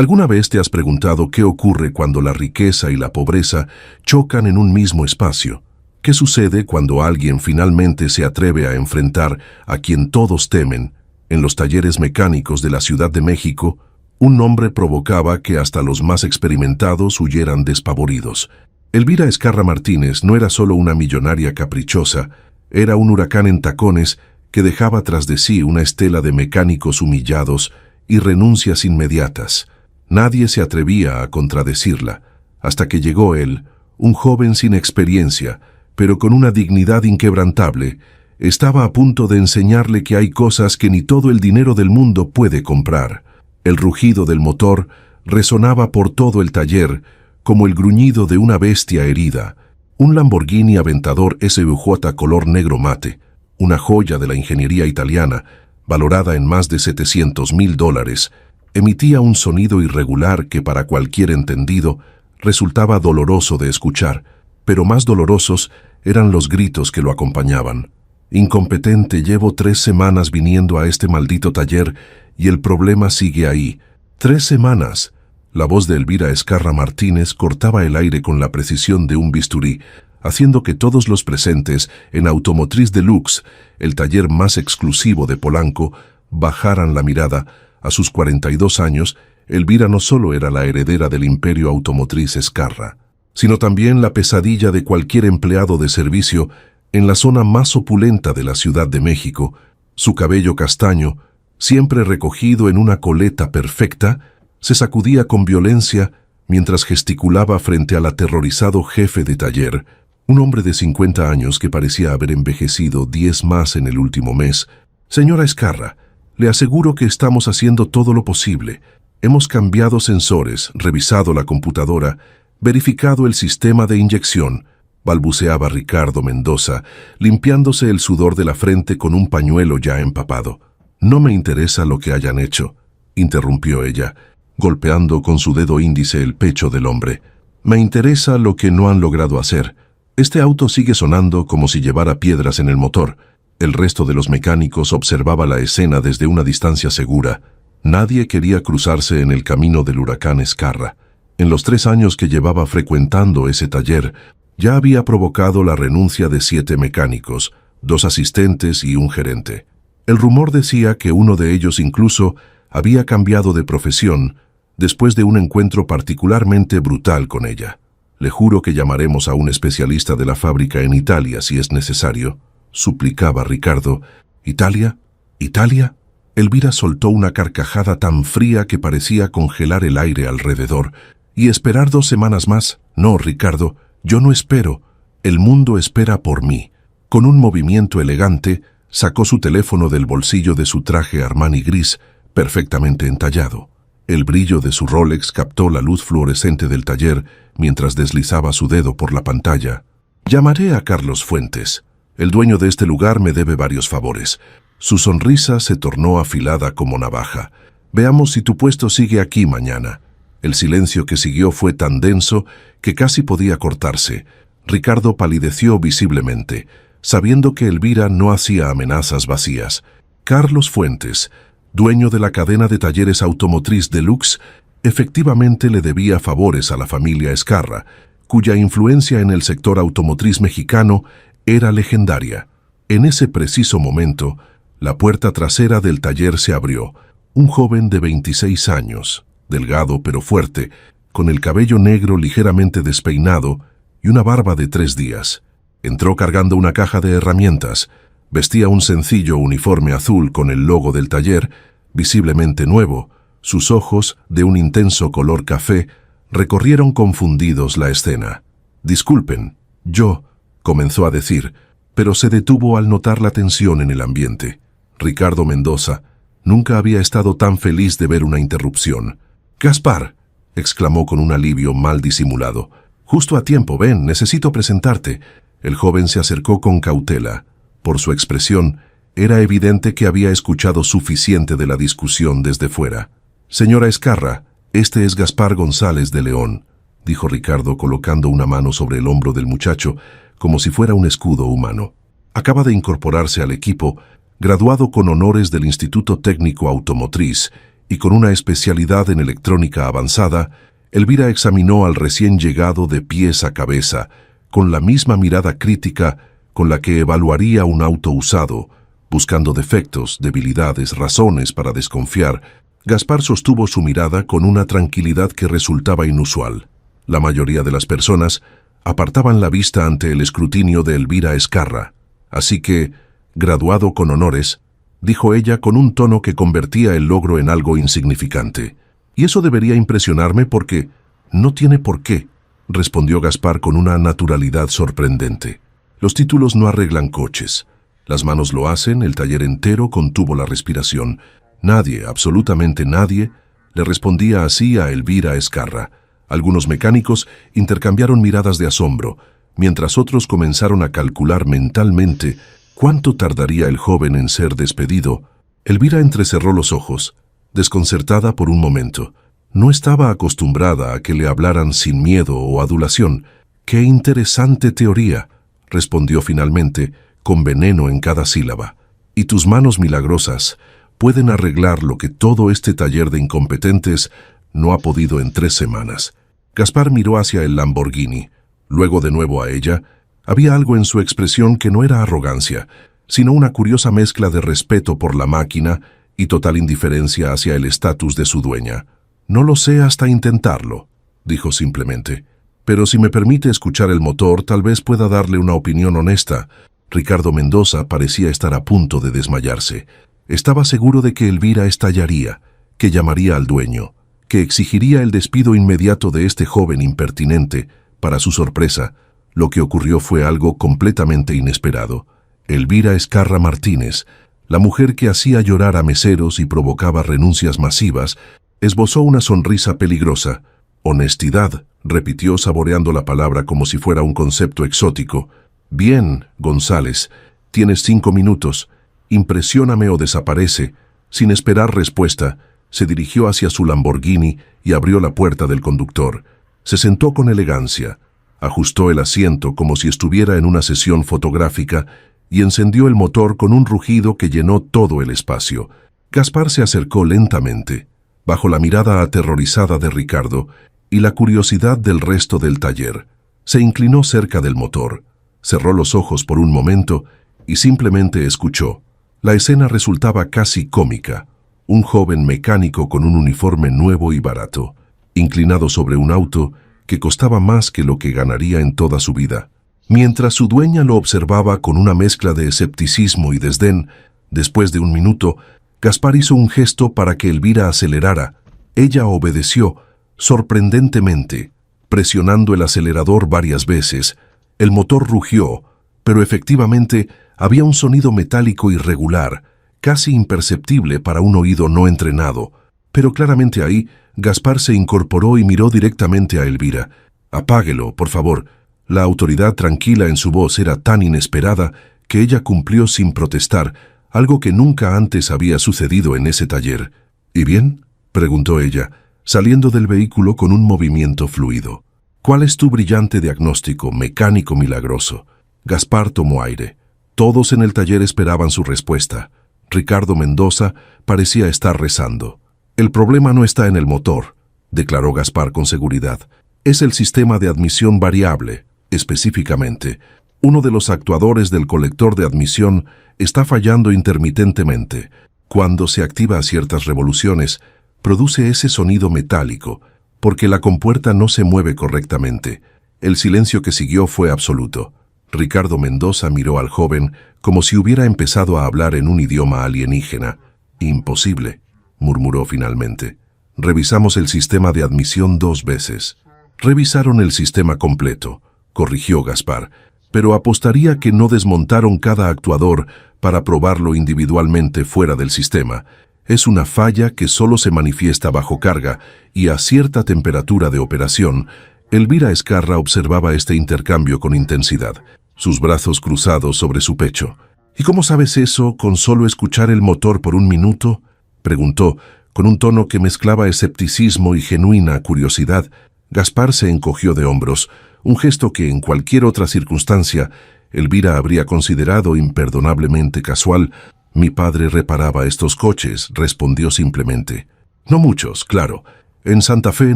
¿Alguna vez te has preguntado qué ocurre cuando la riqueza y la pobreza chocan en un mismo espacio? ¿Qué sucede cuando alguien finalmente se atreve a enfrentar a quien todos temen? En los talleres mecánicos de la Ciudad de México, un nombre provocaba que hasta los más experimentados huyeran despavoridos. Elvira Ezcarra Martínez no era solo una millonaria caprichosa, era un huracán en tacones que dejaba tras de sí una estela de mecánicos humillados y renuncias inmediatas. Nadie se atrevía a contradecirla, hasta que llegó él, un joven sin experiencia, pero con una dignidad inquebrantable. Estaba a punto de enseñarle que hay cosas que ni todo el dinero del mundo puede comprar. El rugido del motor resonaba por todo el taller, como el gruñido de una bestia herida. Un Lamborghini Aventador SVJ color negro mate, una joya de la ingeniería italiana, valorada en más de $700,000, emitía un sonido irregular que para cualquier entendido resultaba doloroso de escuchar, pero más dolorosos eran los gritos que lo acompañaban. Incompetente, llevo 3 semanas viniendo a este maldito taller y el problema sigue ahí. 3 semanas. La voz de Elvira Ezcarra Martínez cortaba el aire con la precisión de un bisturí, haciendo que todos los presentes en Automotriz Deluxe, el taller más exclusivo de Polanco, bajaran la mirada. A sus 42 años, Elvira no solo era la heredera del imperio automotriz Ezcarra, sino también la pesadilla de cualquier empleado de servicio en la zona más opulenta de la Ciudad de México. Su cabello castaño, siempre recogido en una coleta perfecta, se sacudía con violencia mientras gesticulaba frente al aterrorizado jefe de taller, un hombre de 50 años que parecía haber envejecido 10 más en el último mes. Señora Ezcarra, le aseguro que estamos haciendo todo lo posible. Hemos cambiado sensores, revisado la computadora, verificado el sistema de inyección, balbuceaba Ricardo Mendoza, limpiándose el sudor de la frente con un pañuelo ya empapado. No me interesa lo que hayan hecho, interrumpió ella, golpeando con su dedo índice el pecho del hombre. Me interesa lo que no han logrado hacer. Este auto sigue sonando como si llevara piedras en el motor. El resto de los mecánicos observaba la escena desde una distancia segura. Nadie quería cruzarse en el camino del huracán Ezcarra. En los 3 años que llevaba frecuentando ese taller, ya había provocado la renuncia de 7 mecánicos, 2 asistentes y un gerente. El rumor decía que uno de ellos incluso había cambiado de profesión después de un encuentro particularmente brutal con ella. Le juro que llamaremos a un especialista de la fábrica en Italia si es necesario, suplicaba Ricardo. ¿Italia? ¿Italia? Elvira soltó una carcajada tan fría que parecía congelar el aire alrededor. ¿Y esperar 2 semanas más? No, Ricardo, yo no espero. El mundo espera por mí. Con un movimiento elegante, sacó su teléfono del bolsillo de su traje Armani gris, perfectamente entallado. El brillo de su Rolex captó la luz fluorescente del taller mientras deslizaba su dedo por la pantalla. Llamaré a Carlos Fuentes. El dueño de este lugar me debe varios favores. Su sonrisa se tornó afilada como navaja. Veamos si tu puesto sigue aquí mañana. El silencio que siguió fue tan denso que casi podía cortarse. Ricardo palideció visiblemente, sabiendo que Elvira no hacía amenazas vacías. Carlos Fuentes, dueño de la cadena de talleres Automotriz Deluxe, efectivamente le debía favores a la familia Ezcarra, cuya influencia en el sector automotriz mexicano era legendaria. En ese preciso momento, la puerta trasera del taller se abrió. Un joven de 26 años, delgado pero fuerte, con el cabello negro ligeramente despeinado y una barba de 3 días. Entró cargando una caja de herramientas. Vestía un sencillo uniforme azul con el logo del taller, visiblemente nuevo. Sus ojos, de un intenso color café, recorrieron confundidos la escena. «Disculpen, yo», comenzó a decir, pero se detuvo al notar la tensión en el ambiente. Ricardo Mendoza nunca había estado tan feliz de ver una interrupción. «Gaspar», exclamó con un alivio mal disimulado. «Justo a tiempo, ven, necesito presentarte». El joven se acercó con cautela. Por su expresión, era evidente que había escuchado suficiente de la discusión desde fuera. «Señora Ezcarra, este es Gaspar González de León», dijo Ricardo colocando una mano sobre el hombro del muchacho, como si fuera un escudo humano. Acaba de incorporarse al equipo, graduado con honores del Instituto Técnico Automotriz, y con una especialidad en electrónica avanzada, Elvira examinó al recién llegado de pies a cabeza, con la misma mirada crítica con la que evaluaría un auto usado, buscando defectos, debilidades, razones para desconfiar. Gaspar sostuvo su mirada con una tranquilidad que resultaba inusual. La mayoría de las personas apartaban la vista ante el escrutinio de Elvira Ezcarra. Así que, graduado con honores, dijo ella con un tono que convertía el logro en algo insignificante. Y eso debería impresionarme porque no tiene por qué, respondió Gaspar con una naturalidad sorprendente. Los títulos no arreglan coches. Las manos lo hacen, el taller entero contuvo la respiración. Nadie, absolutamente nadie, le respondía así a Elvira Ezcarra. Algunos mecánicos intercambiaron miradas de asombro, mientras otros comenzaron a calcular mentalmente cuánto tardaría el joven en ser despedido. Elvira entrecerró los ojos, desconcertada por un momento. No estaba acostumbrada a que le hablaran sin miedo o adulación. ¡Qué interesante teoría!, respondió finalmente, con veneno en cada sílaba. Y tus manos milagrosas pueden arreglar lo que todo este taller de incompetentes no ha podido en 3 semanas. Gaspar miró hacia el Lamborghini, luego de nuevo a ella. Había algo en su expresión que no era arrogancia, sino una curiosa mezcla de respeto por la máquina y total indiferencia hacia el estatus de su dueña. No lo sé hasta intentarlo, dijo simplemente. Pero si me permite escuchar el motor, tal vez pueda darle una opinión honesta. Ricardo Mendoza parecía estar a punto de desmayarse. Estaba seguro de que Elvira estallaría, que llamaría al dueño, que exigiría el despido inmediato de este joven impertinente. Para su sorpresa, lo que ocurrió fue algo completamente inesperado. Elvira Ezcarra Martínez, la mujer que hacía llorar a meseros y provocaba renuncias masivas, esbozó una sonrisa peligrosa. Honestidad, repitió saboreando la palabra como si fuera un concepto exótico. Bien, González, tienes 5 minutos. Impresióname o desaparece. Sin esperar respuesta, se dirigió hacia su Lamborghini y abrió la puerta del conductor. Se sentó con elegancia, ajustó el asiento como si estuviera en una sesión fotográfica y encendió el motor con un rugido que llenó todo el espacio. Gaspar se acercó lentamente, bajo la mirada aterrorizada de Ricardo y la curiosidad del resto del taller. Se inclinó cerca del motor, cerró los ojos por un momento y simplemente escuchó. La escena resultaba casi cómica. Un joven mecánico con un uniforme nuevo y barato, inclinado sobre un auto que costaba más que lo que ganaría en toda su vida. Mientras su dueña lo observaba con una mezcla de escepticismo y desdén, después de un minuto, Gaspar hizo un gesto para que Elvira acelerara. Ella obedeció, sorprendentemente, presionando el acelerador varias veces. El motor rugió, pero efectivamente había un sonido metálico irregular, casi imperceptible para un oído no entrenado. Pero claramente ahí, Gaspar se incorporó y miró directamente a Elvira. «Apáguelo, por favor». La autoridad tranquila en su voz era tan inesperada que ella cumplió sin protestar, algo que nunca antes había sucedido en ese taller. «¿Y bien?», preguntó ella, saliendo del vehículo con un movimiento fluido. «¿Cuál es tu brillante diagnóstico, mecánico milagroso?». Gaspar tomó aire. Todos en el taller esperaban su respuesta. Ricardo Mendoza parecía estar rezando. «El problema no está en el motor», declaró Gaspar con seguridad. «Es el sistema de admisión variable, específicamente. Uno de los actuadores del colector de admisión está fallando intermitentemente. Cuando se activa a ciertas revoluciones, produce ese sonido metálico, porque la compuerta no se mueve correctamente». El silencio que siguió fue absoluto. Ricardo Mendoza miró al joven como si hubiera empezado a hablar en un idioma alienígena. «Imposible», murmuró finalmente. «Revisamos el sistema de admisión 2 veces». «Revisaron el sistema completo», corrigió Gaspar, «pero apostaría que no desmontaron cada actuador para probarlo individualmente fuera del sistema. Es una falla que solo se manifiesta bajo carga y a cierta temperatura de operación». Elvira Ezcarra observaba este intercambio con intensidad, sus brazos cruzados sobre su pecho. «¿Y cómo sabes eso con solo escuchar el motor por un minuto?», preguntó, con un tono que mezclaba escepticismo y genuina curiosidad. Gaspar se encogió de hombros, un gesto que en cualquier otra circunstancia Elvira habría considerado imperdonablemente casual. «Mi padre reparaba estos coches», respondió simplemente. No muchos, claro. En Santa Fe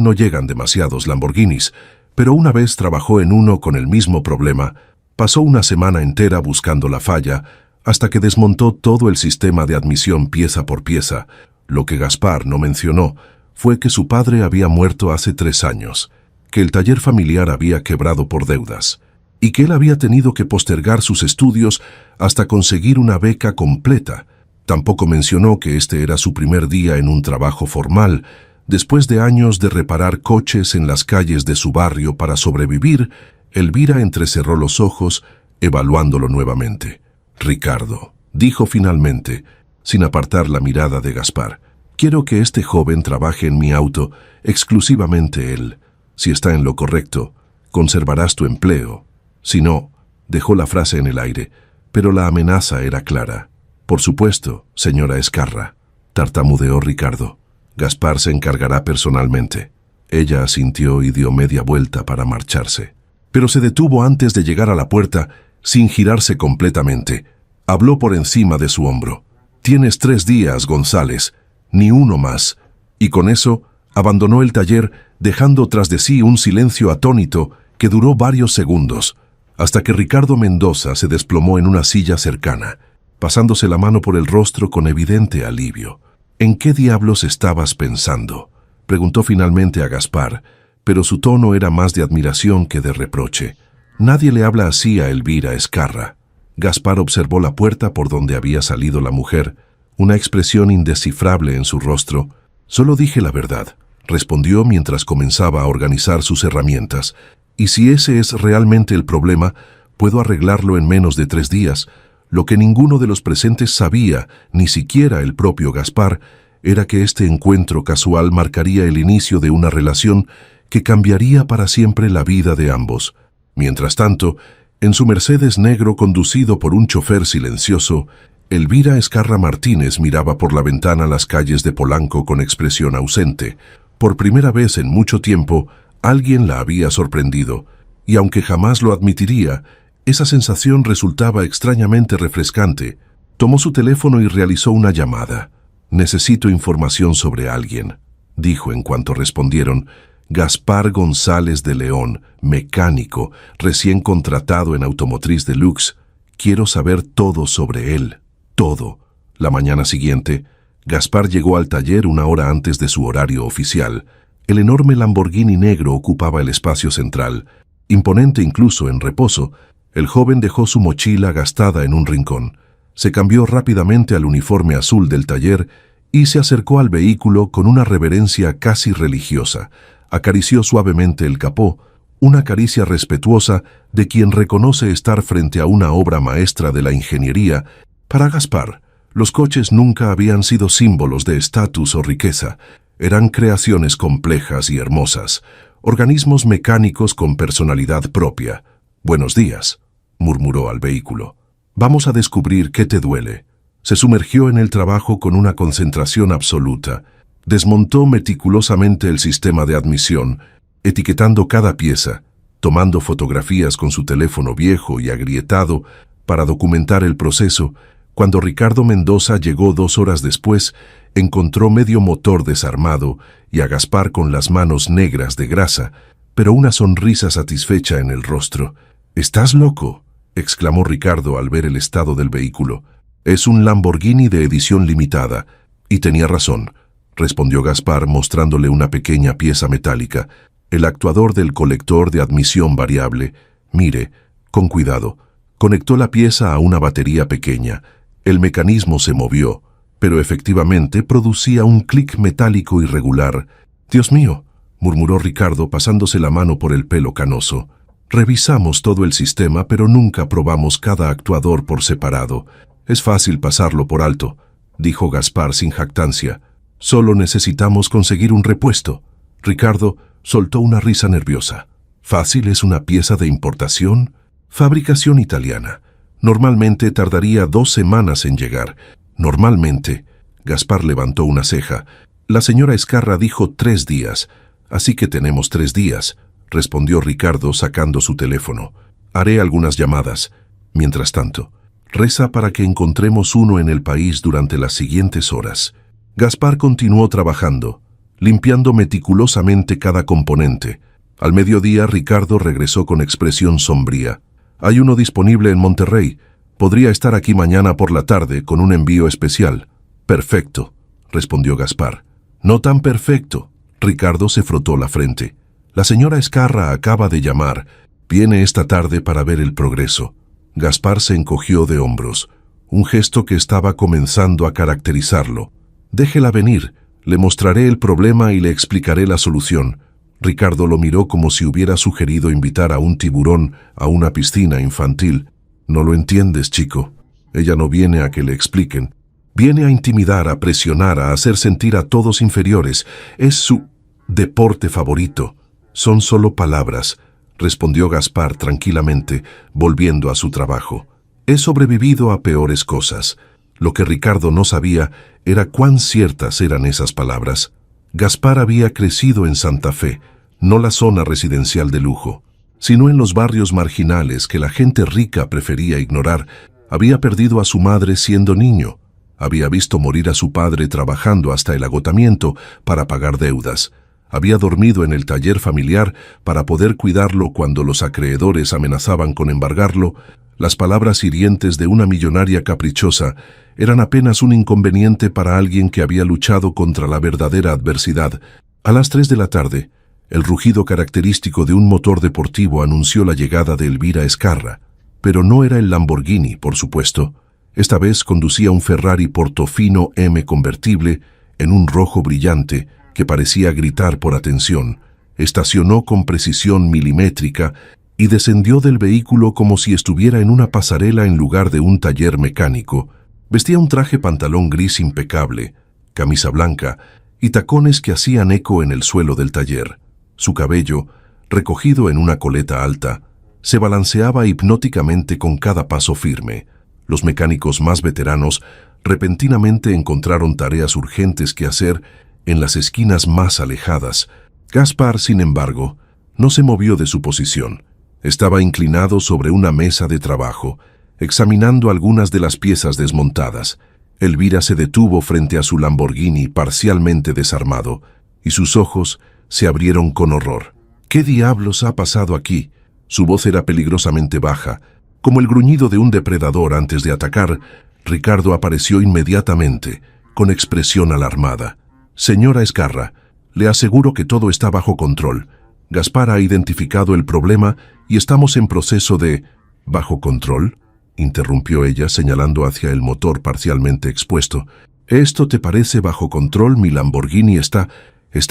no llegan demasiados Lamborghinis, pero una vez trabajó en uno con el mismo problema. Pasó una semana entera buscando la falla, hasta que desmontó todo el sistema de admisión pieza por pieza. Lo que Gaspar no mencionó fue que su padre había muerto hace 3 años, que el taller familiar había quebrado por deudas, y que él había tenido que postergar sus estudios hasta conseguir una beca completa. Tampoco mencionó que este era su primer día en un trabajo formal. Después de años de reparar coches en las calles de su barrio para sobrevivir, Elvira entrecerró los ojos, evaluándolo nuevamente. «Ricardo», dijo finalmente, sin apartar la mirada de Gaspar, «quiero que este joven trabaje en mi auto, exclusivamente él. Si está en lo correcto, conservarás tu empleo. Si no», dejó la frase en el aire, pero la amenaza era clara. «Por supuesto, señora Escarra», tartamudeó Ricardo. «Gaspar se encargará personalmente». Ella asintió y dio media vuelta para marcharse. Pero se detuvo antes de llegar a la puerta, sin girarse completamente. Habló por encima de su hombro. «Tienes 3 días, González, ni uno más». Y con eso abandonó el taller, dejando tras de sí un silencio atónito que duró varios segundos, hasta que Ricardo Mendoza se desplomó en una silla cercana, pasándose la mano por el rostro con evidente alivio. «¿En qué diablos estabas pensando?», preguntó finalmente a Gaspar, pero su tono era más de admiración que de reproche. «Nadie le habla así a Elvira Escarra». Gaspar observó la puerta por donde había salido la mujer, una expresión indescifrable en su rostro. «Solo dije la verdad», respondió mientras comenzaba a organizar sus herramientas. «Y si ese es realmente el problema, puedo arreglarlo en menos de 3 días. Lo que ninguno de los presentes sabía, ni siquiera el propio Gaspar, era que este encuentro casual marcaría el inicio de una relación que cambiaría para siempre la vida de ambos. Mientras tanto, en su Mercedes negro conducido por un chofer silencioso, Elvira Escarra Martínez miraba por la ventana las calles de Polanco con expresión ausente. Por primera vez en mucho tiempo, alguien la había sorprendido, y aunque jamás lo admitiría, esa sensación resultaba extrañamente refrescante. Tomó su teléfono y realizó una llamada. «Necesito información sobre alguien», dijo en cuanto respondieron. «Gaspar González de León, mecánico, recién contratado en Automotriz Deluxe. Quiero saber todo sobre él, todo». La mañana siguiente, Gaspar llegó al taller 1 hora antes de su horario oficial. El enorme Lamborghini negro ocupaba el espacio central, imponente incluso en reposo. El joven dejó su mochila gastada en un rincón, se cambió rápidamente al uniforme azul del taller y se acercó al vehículo con una reverencia casi religiosa. Acarició suavemente el capó, una caricia respetuosa de quien reconoce estar frente a una obra maestra de la ingeniería. Para Gaspar, los coches nunca habían sido símbolos de estatus o riqueza. Eran creaciones complejas y hermosas, organismos mecánicos con personalidad propia. «Buenos días», murmuró al vehículo. «Vamos a descubrir qué te duele». Se sumergió en el trabajo con una concentración absoluta. Desmontó meticulosamente el sistema de admisión, etiquetando cada pieza, tomando fotografías con su teléfono viejo y agrietado para documentar el proceso. Cuando Ricardo Mendoza llegó 2 horas después, encontró medio motor desarmado y a Gaspar con las manos negras de grasa, pero una sonrisa satisfecha en el rostro. «¿Estás loco?», exclamó Ricardo al ver el estado del vehículo. «Es un Lamborghini de edición limitada». «Y tenía razón», respondió Gaspar mostrándole una pequeña pieza metálica, el actuador del colector de admisión variable. «Mire, con cuidado». Conectó la pieza a una batería pequeña. El mecanismo se movió, pero efectivamente producía un clic metálico irregular. «Dios mío», murmuró Ricardo pasándose la mano por el pelo canoso. «Revisamos todo el sistema, pero nunca probamos cada actuador por separado. Es fácil pasarlo por alto», dijo Gaspar sin jactancia. «Solo necesitamos conseguir un repuesto». Ricardo soltó una risa nerviosa. «¿Fácil es una pieza de importación? Fabricación italiana. Normalmente tardaría 2 semanas en llegar». «Normalmente». Gaspar levantó una ceja. «La señora Escarra dijo 3 días. Así que tenemos 3 días», respondió Ricardo sacando su teléfono. «Haré algunas llamadas. Mientras tanto, reza para que encontremos uno en el país durante las siguientes horas». Gaspar continuó trabajando, limpiando meticulosamente cada componente. Al mediodía, Ricardo regresó con expresión sombría. «Hay uno disponible en Monterrey. Podría estar aquí mañana por la tarde con un envío especial». «Perfecto», respondió Gaspar. «No tan perfecto». Ricardo se frotó la frente. «La señora Escarra acaba de llamar. Viene esta tarde para ver el progreso». Gaspar se encogió de hombros, un gesto que estaba comenzando a caracterizarlo. «Déjela venir. Le mostraré el problema y le explicaré la solución». Ricardo lo miró como si hubiera sugerido invitar a un tiburón a una piscina infantil. «No lo entiendes, chico. Ella no viene a que le expliquen. Viene a intimidar, a presionar, a hacer sentir a todos inferiores. Es su deporte favorito». «Son solo palabras», respondió Gaspar tranquilamente, volviendo a su trabajo. «He sobrevivido a peores cosas». Lo que Ricardo no sabía era cuán ciertas eran esas palabras. Gaspar había crecido en Santa Fe, no la zona residencial de lujo, sino en los barrios marginales que la gente rica prefería ignorar. Había perdido a su madre siendo niño. Había visto morir a su padre trabajando hasta el agotamiento para pagar deudas. Había dormido en el taller familiar para poder cuidarlo cuando los acreedores amenazaban con embargarlo. Las palabras hirientes de una millonaria caprichosa eran apenas un inconveniente para alguien que había luchado contra la verdadera adversidad. A las 3 de la tarde, el rugido característico de un motor deportivo anunció la llegada de Elvira Escarra. Pero no era el Lamborghini, por supuesto. Esta vez conducía un Ferrari Portofino M convertible en un rojo brillante que parecía gritar por atención. Estacionó con precisión milimétrica y descendió del vehículo como si estuviera en una pasarela en lugar de un taller mecánico. Vestía un traje pantalón gris impecable, camisa blanca y tacones que hacían eco en el suelo del taller. Su cabello, recogido en una coleta alta, se balanceaba hipnóticamente con cada paso firme. Los mecánicos más veteranos repentinamente encontraron tareas urgentes que hacer en las esquinas más alejadas. Gaspar, sin embargo, no se movió de su posición. Estaba inclinado sobre una mesa de trabajo, examinando algunas de las piezas desmontadas. Elvira se detuvo frente a su Lamborghini parcialmente desarmado, y sus ojos se abrieron con horror. «¿Qué diablos ha pasado aquí?». Su voz era peligrosamente baja, como el gruñido de un depredador antes de atacar. Ricardo apareció inmediatamente, con expresión alarmada. «Señora Escarra, le aseguro que todo está bajo control. Gaspar ha identificado el problema y estamos en proceso de...». «¿Bajo control?», interrumpió ella señalando hacia el motor parcialmente expuesto. «¿Esto te parece bajo control? Mi Lamborghini está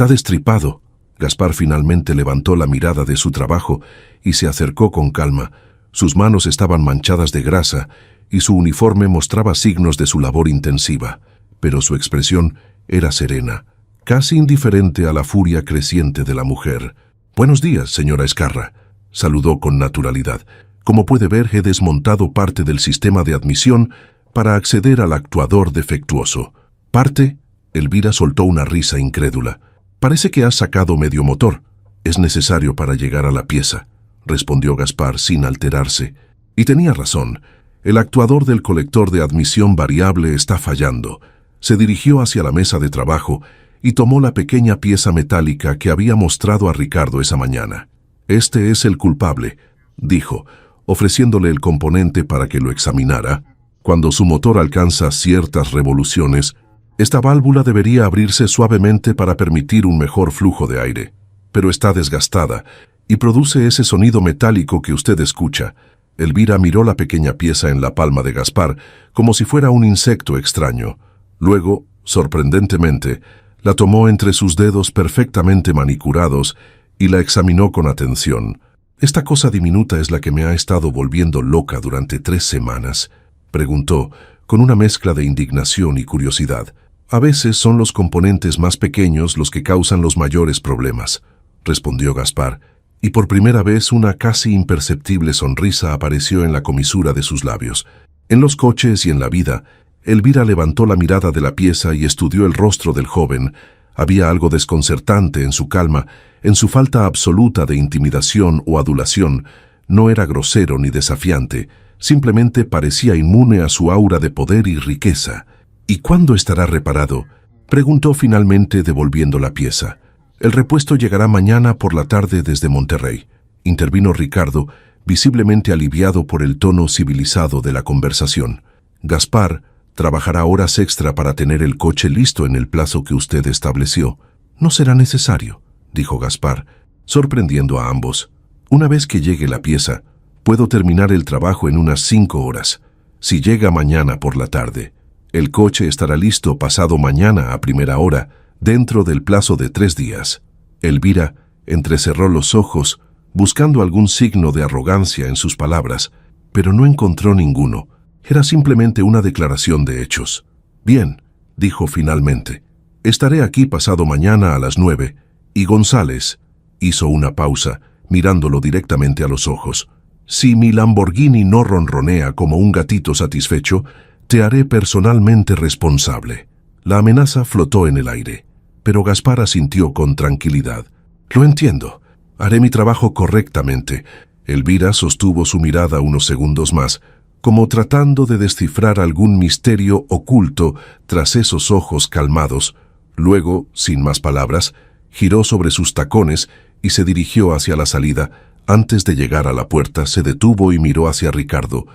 destripado». Gaspar finalmente levantó la mirada de su trabajo y se acercó con calma. Sus manos estaban manchadas de grasa y su uniforme mostraba signos de su labor intensiva, pero su expresión era serena, casi indiferente a la furia creciente de la mujer. «Buenos días, señora Escarra», saludó con naturalidad. «Como puede ver, he desmontado parte del sistema de admisión para acceder al actuador defectuoso». «¿Parte?». Elvira soltó una risa incrédula. «Parece que has sacado medio motor. Es necesario para llegar a la pieza», respondió Gaspar sin alterarse. Y tenía razón. El actuador del colector de admisión variable está fallando. Se dirigió hacia la mesa de trabajo y tomó la pequeña pieza metálica que había mostrado a Ricardo esa mañana. «Este es el culpable», dijo, ofreciéndole el componente para que lo examinara. «Cuando su motor alcanza ciertas revoluciones, esta válvula debería abrirse suavemente para permitir un mejor flujo de aire, pero está desgastada y produce ese sonido metálico que usted escucha». Elvira miró la pequeña pieza en la palma de Gaspar como si fuera un insecto extraño. Luego, sorprendentemente, la tomó entre sus dedos perfectamente manicurados y la examinó con atención. «¿Esta cosa diminuta es la que me ha estado volviendo loca durante 3 semanas?» preguntó, con una mezcla de indignación y curiosidad. «A veces son los componentes más pequeños los que causan los mayores problemas», respondió Gaspar, y por primera vez una casi imperceptible sonrisa apareció en la comisura de sus labios. En los coches y en la vida, Elvira levantó la mirada de la pieza y estudió el rostro del joven. Había algo desconcertante en su calma, en su falta absoluta de intimidación o adulación. No era grosero ni desafiante, simplemente parecía inmune a su aura de poder y riqueza. «¿Y cuándo estará reparado?». Preguntó finalmente devolviendo la pieza. El repuesto llegará mañana por la tarde desde Monterrey, intervino Ricardo, visiblemente aliviado por el tono civilizado de la conversación. Gaspar trabajará horas extra para tener el coche listo en el plazo que usted estableció. No será necesario, dijo Gaspar, sorprendiendo a ambos. Una vez que llegue la pieza, puedo terminar el trabajo en unas 5 horas. Si llega mañana por la tarde, el coche estará listo pasado mañana a primera hora, dentro del plazo de 3 días. Elvira entrecerró los ojos, buscando algún signo de arrogancia en sus palabras, pero no encontró ninguno. Era simplemente una declaración de hechos. Bien, dijo finalmente, estaré aquí pasado mañana a las 9, y González hizo una pausa, mirándolo directamente a los ojos. Si mi Lamborghini no ronronea como un gatito satisfecho, te haré personalmente responsable. La amenaza flotó en el aire, pero Gaspar asintió con tranquilidad. Lo entiendo. Haré mi trabajo correctamente. Elvira sostuvo su mirada unos segundos más, como tratando de descifrar algún misterio oculto tras esos ojos calmados. Luego, sin más palabras, giró sobre sus tacones y se dirigió hacia la salida. Antes de llegar a la puerta, se detuvo y miró hacia Ricardo.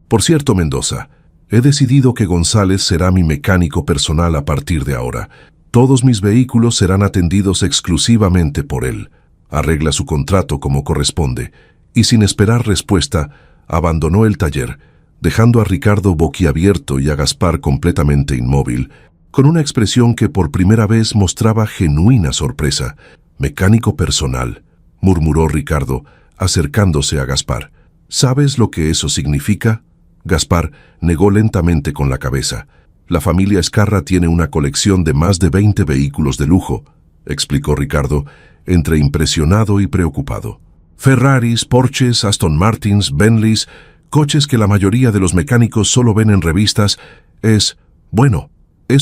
Por cierto, Mendoza, he decidido que González será mi mecánico personal a partir de ahora. Todos mis vehículos serán atendidos exclusivamente por él. Arregla su contrato como corresponde, y sin esperar respuesta, abandonó el taller, dejando a Ricardo boquiabierto y a Gaspar completamente inmóvil, con una expresión que por primera vez mostraba genuina sorpresa. «Mecánico personal», murmuró Ricardo, acercándose a Gaspar. «¿Sabes lo que eso significa?» Gaspar negó lentamente con la cabeza. «La familia Escarra tiene una colección de más de 20 vehículos de lujo», explicó Ricardo, entre impresionado y preocupado. «Ferraris, Porsches, Aston Martins, Bentleys, coches que la mayoría de los mecánicos solo ven en revistas. Es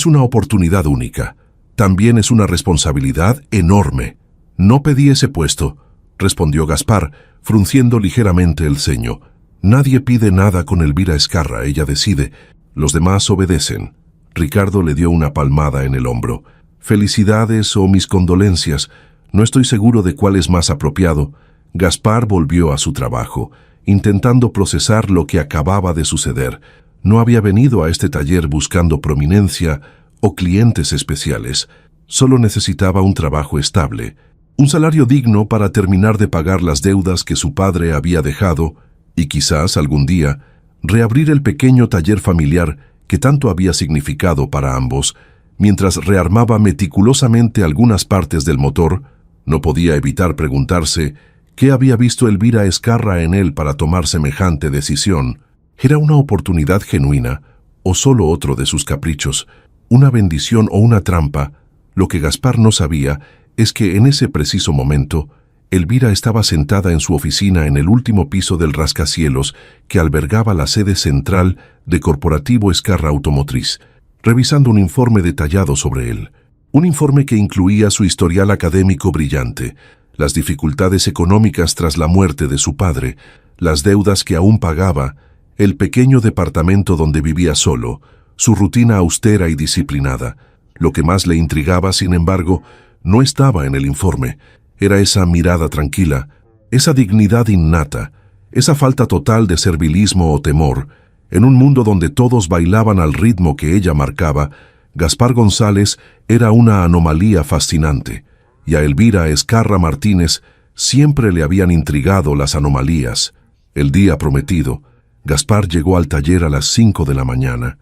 una oportunidad única. También es una responsabilidad enorme». «No pedí ese puesto», respondió Gaspar, frunciendo ligeramente el ceño. «Nadie pide nada con Elvira Escarra, ella decide. Los demás obedecen». Ricardo le dio una palmada en el hombro. «Felicidades o mis condolencias. No estoy seguro de cuál es más apropiado». Gaspar volvió a su trabajo, intentando procesar lo que acababa de suceder. No había venido a este taller buscando prominencia o clientes especiales. Solo necesitaba un trabajo estable, un salario digno para terminar de pagar las deudas que su padre había dejado y quizás algún día reabrir el pequeño taller familiar que tanto había significado para ambos. Mientras rearmaba meticulosamente algunas partes del motor, no podía evitar preguntarse qué había visto Elvira Escarra en él para tomar semejante decisión. ¿Era una oportunidad genuina o solo otro de sus caprichos? ¿Una bendición o una trampa? Lo que Gaspar no sabía es que en ese preciso momento, Elvira estaba sentada en su oficina en el último piso del rascacielos que albergaba la sede central de Corporativo Escarra Automotriz, revisando un informe detallado sobre él. Un informe que incluía su historial académico brillante, las dificultades económicas tras la muerte de su padre, las deudas que aún pagaba, el pequeño departamento donde vivía solo, su rutina austera y disciplinada. Lo que más le intrigaba, sin embargo, no estaba en el informe. Era esa mirada tranquila, esa dignidad innata, esa falta total de servilismo o temor. En un mundo donde todos bailaban al ritmo que ella marcaba, Gaspar González era una anomalía fascinante, y a Elvira Escarra Martínez siempre le habían intrigado las anomalías. El día prometido, Gaspar llegó al taller a las 5 de la mañana.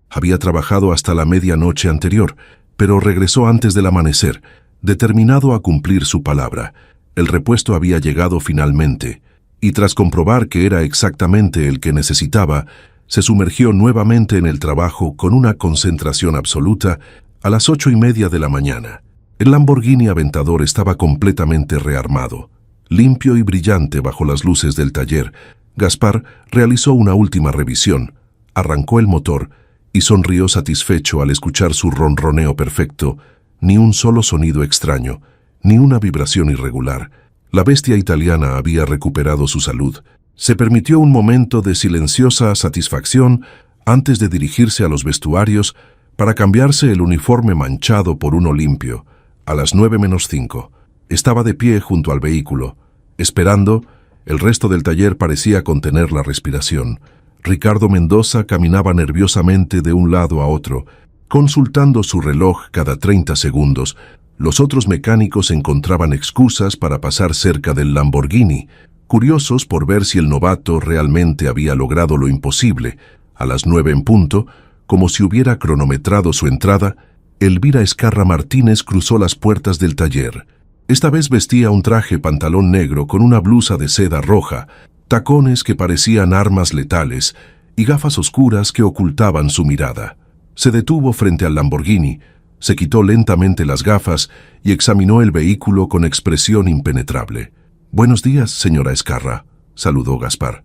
Había trabajado hasta la medianoche anterior, pero regresó antes del amanecer, determinado a cumplir su palabra. El repuesto había llegado finalmente, y tras comprobar que era exactamente el que necesitaba, se sumergió nuevamente en el trabajo con una concentración absoluta. A las 8:30 de la mañana. El Lamborghini Aventador estaba completamente rearmado. Limpio y brillante bajo las luces del taller, Gaspar realizó una última revisión, arrancó el motor y sonrió satisfecho al escuchar su ronroneo perfecto. Ni un solo sonido extraño, ni una vibración irregular. La bestia italiana había recuperado su salud. Se permitió un momento de silenciosa satisfacción antes de dirigirse a los vestuarios para cambiarse el uniforme manchado por uno limpio, a las 9:05. Estaba de pie junto al vehículo, esperando. El resto del taller parecía contener la respiración. Ricardo Mendoza caminaba nerviosamente de un lado a otro, consultando su reloj cada 30 segundos. Los otros mecánicos encontraban excusas para pasar cerca del Lamborghini, curiosos por ver si el novato realmente había logrado lo imposible. A las 9 en punto, como si hubiera cronometrado su entrada, Elvira Ezcarra Martínez cruzó las puertas del taller. Esta vez vestía un traje pantalón negro con una blusa de seda roja, tacones que parecían armas letales y gafas oscuras que ocultaban su mirada. Se detuvo frente al Lamborghini, se quitó lentamente las gafas y examinó el vehículo con expresión impenetrable. «Buenos días, señora Ezcarra», saludó Gaspar,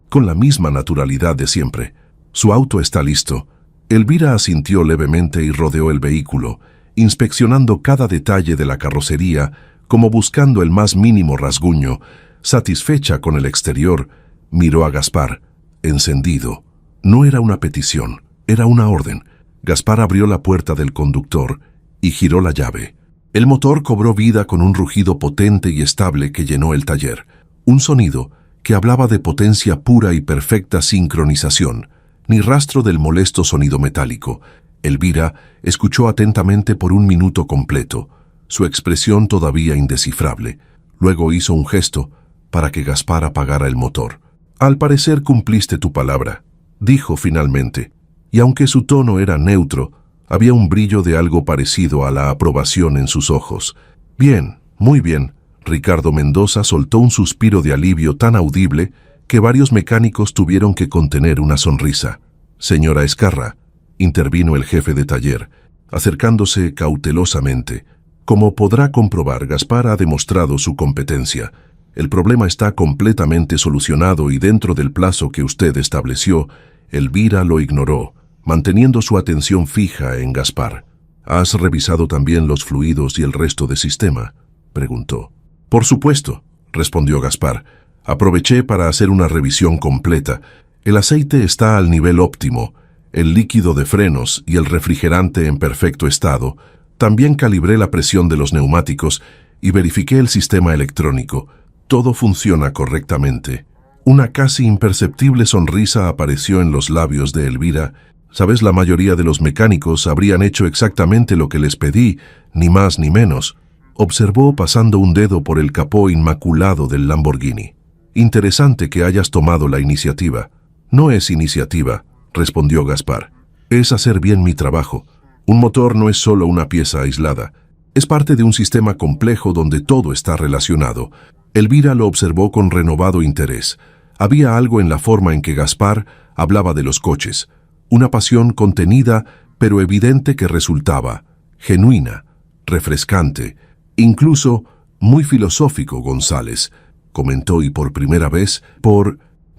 con la misma naturalidad de siempre. «Su auto está listo». Elvira asintió levemente y rodeó el vehículo, inspeccionando cada detalle de la carrocería, como buscando el más mínimo rasguño. Satisfecha con el exterior, miró a Gaspar, encendido. No era una petición, era una orden. Gaspar abrió la puerta del conductor y giró la llave. El motor cobró vida con un rugido potente y estable que llenó el taller. Un sonido que hablaba de potencia pura y perfecta sincronización, ni rastro del molesto sonido metálico. Elvira escuchó atentamente por un minuto completo, su expresión todavía indescifrable. Luego hizo un gesto para que Gaspar apagara el motor. «Al parecer cumpliste tu palabra», dijo finalmente, y aunque su tono era neutro, había un brillo de algo parecido a la aprobación en sus ojos. «Bien, muy bien». Ricardo Mendoza soltó un suspiro de alivio tan audible que varios mecánicos tuvieron que contener una sonrisa. «Señora Ezcarra», intervino el jefe de taller, acercándose cautelosamente. «Como podrá comprobar, Gaspar ha demostrado su competencia. El problema está completamente solucionado y dentro del plazo que usted estableció». Elvira lo ignoró, manteniendo su atención fija en Gaspar. «¿Has revisado también los fluidos y el resto del sistema?», preguntó. «Por supuesto», respondió Gaspar. «Aproveché para hacer una revisión completa. El aceite está al nivel óptimo, el líquido de frenos y el refrigerante en perfecto estado. También calibré la presión de los neumáticos y verifiqué el sistema electrónico. Todo funciona correctamente». Una casi imperceptible sonrisa apareció en los labios de Elvira. «Sabes, la mayoría de los mecánicos habrían hecho exactamente lo que les pedí, ni más ni menos», observó pasando un dedo por el capó inmaculado del Lamborghini. «Interesante que hayas tomado la iniciativa». «No es iniciativa», respondió Gaspar. «Es hacer bien mi trabajo. Un motor no es solo una pieza aislada. Es parte de un sistema complejo donde todo está relacionado». Elvira lo observó con renovado interés. Había algo en la forma en que Gaspar hablaba de los coches, una pasión contenida pero evidente que resultaba genuina, refrescante, incluso muy filosófico. «González», comentó, y por primera vez,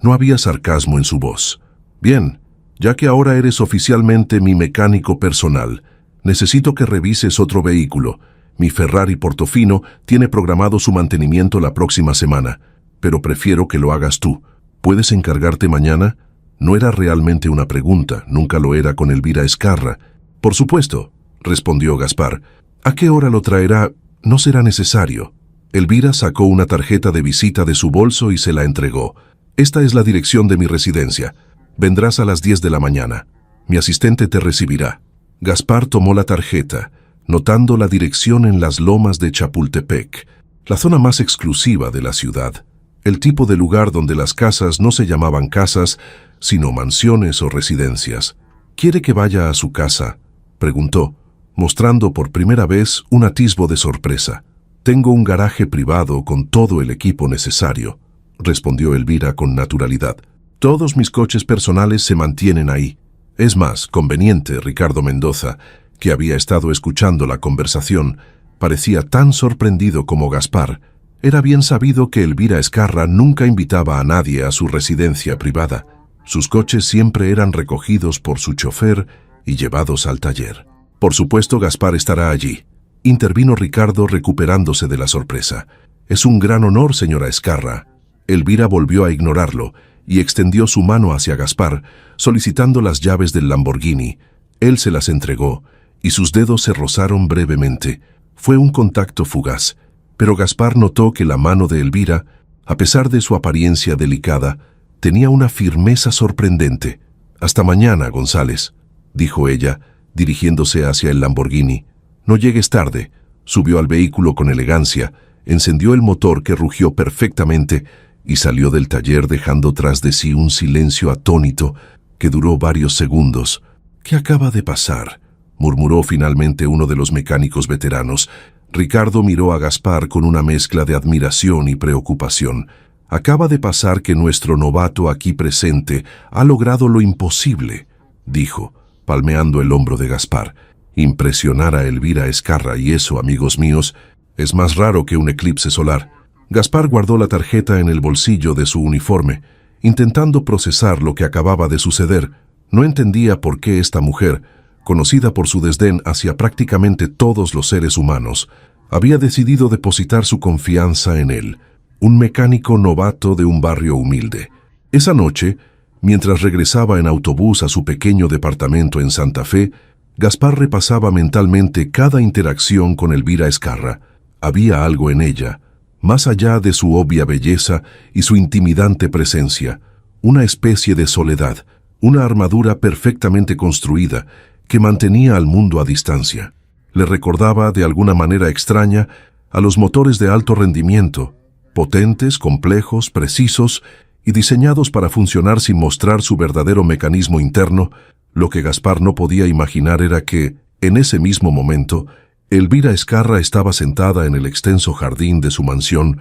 no había sarcasmo en su voz. «Bien, ya que ahora eres oficialmente mi mecánico personal, necesito que revises otro vehículo. Mi Ferrari Portofino tiene programado su mantenimiento la próxima semana, pero prefiero que lo hagas tú. ¿Puedes encargarte mañana?» No era realmente una pregunta, nunca lo era con Elvira Ezcarra. «Por supuesto», respondió Gaspar. «¿A qué hora lo traerá?» «No será necesario». Elvira sacó una tarjeta de visita de su bolso y se la entregó. «Esta es la dirección de mi residencia. Vendrás a las 10 de la mañana. Mi asistente te recibirá». Gaspar tomó la tarjeta, notando la dirección en las lomas de Chapultepec, la zona más exclusiva de la ciudad, el tipo de lugar donde las casas no se llamaban casas, sino mansiones o residencias. «¿Quiere que vaya a su casa?», preguntó, mostrando por primera vez un atisbo de sorpresa. «Tengo un garaje privado con todo el equipo necesario», respondió Elvira con naturalidad. «Todos mis coches personales se mantienen ahí. Es más conveniente». Ricardo Mendoza, que había estado escuchando la conversación, parecía tan sorprendido como Gaspar. Era bien sabido que Elvira Ezcarra nunca invitaba a nadie a su residencia privada. Sus coches siempre eran recogidos por su chofer y llevados al taller. «Por supuesto, Gaspar estará allí», intervino Ricardo, recuperándose de la sorpresa. «Es un gran honor, señora Ezcarra». Elvira volvió a ignorarlo y extendió su mano hacia Gaspar, solicitando las llaves del Lamborghini. Él se las entregó, y sus dedos se rozaron brevemente. Fue un contacto fugaz, pero Gaspar notó que la mano de Elvira, a pesar de su apariencia delicada, tenía una firmeza sorprendente. «Hasta mañana, González», dijo ella, dirigiéndose hacia el Lamborghini. «No llegues tarde». Subió al vehículo con elegancia, encendió el motor que rugió perfectamente y salió del taller dejando tras de sí un silencio atónito que duró varios segundos. «¿Qué acaba de pasar?», murmuró finalmente uno de los mecánicos veteranos. Ricardo miró a Gaspar con una mezcla de admiración y preocupación. «Acaba de pasar que nuestro novato aquí presente ha logrado lo imposible», dijo, palmeando el hombro de Gaspar. «Impresionar a Elvira Ezcarra, y eso, amigos míos, es más raro que un eclipse solar». Gaspar guardó la tarjeta en el bolsillo de su uniforme, intentando procesar lo que acababa de suceder. No entendía por qué esta mujer, conocida por su desdén hacia prácticamente todos los seres humanos, había decidido depositar su confianza en él, un mecánico novato de un barrio humilde. Esa noche, mientras regresaba en autobús a su pequeño departamento en Santa Fe, Gaspar repasaba mentalmente cada interacción con Elvira Ezcarra. Había algo en ella, más allá de su obvia belleza y su intimidante presencia, una especie de soledad, una armadura perfectamente construida que mantenía al mundo a distancia. Le recordaba de alguna manera extraña a los motores de alto rendimiento, potentes, complejos, precisos y diseñados para funcionar sin mostrar su verdadero mecanismo interno. Lo que Gaspar no podía imaginar era que, en ese mismo momento, Elvira Ezcarra estaba sentada en el extenso jardín de su mansión,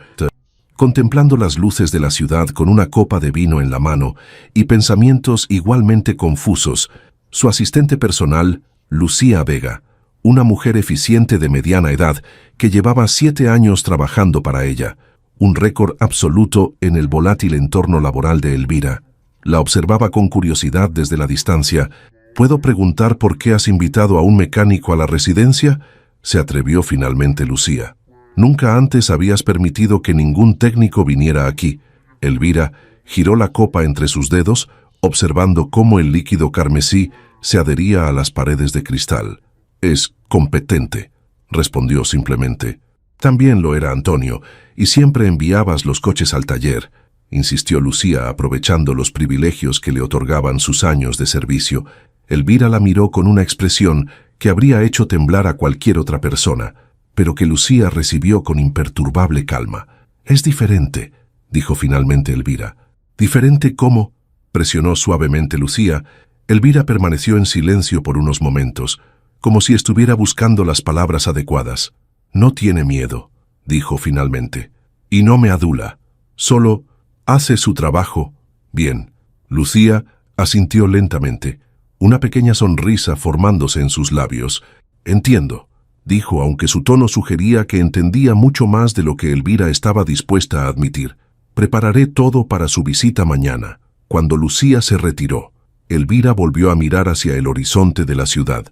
contemplando las luces de la ciudad con una copa de vino en la mano y pensamientos igualmente confusos. Su asistente personal, Lucía Vega, una mujer eficiente de mediana edad que llevaba 7 años trabajando para ella, un récord absoluto en el volátil entorno laboral de Elvira. La observaba con curiosidad desde la distancia. «¿Puedo preguntar por qué has invitado a un mecánico a la residencia?», se atrevió finalmente Lucía. «Nunca antes habías permitido que ningún técnico viniera aquí». Elvira giró la copa entre sus dedos, observando cómo el líquido carmesí se adhería a las paredes de cristal. «Es competente», respondió simplemente. «También lo era Antonio, y siempre enviabas los coches al taller», insistió Lucía, aprovechando los privilegios que le otorgaban sus años de servicio. Elvira la miró con una expresión que habría hecho temblar a cualquier otra persona, pero que Lucía recibió con imperturbable calma. «Es diferente», dijo finalmente Elvira. «¿Diferente cómo?», presionó suavemente Lucía. Elvira permaneció en silencio por unos momentos, como si estuviera buscando las palabras adecuadas. «No tiene miedo», dijo finalmente, «y no me adula. Solo hace su trabajo bien». Lucía asintió lentamente, una pequeña sonrisa formándose en sus labios. «Entiendo», dijo, aunque su tono sugería que entendía mucho más de lo que Elvira estaba dispuesta a admitir. «Prepararé todo para su visita mañana». Cuando Lucía se retiró, Elvira volvió a mirar hacia el horizonte de la ciudad,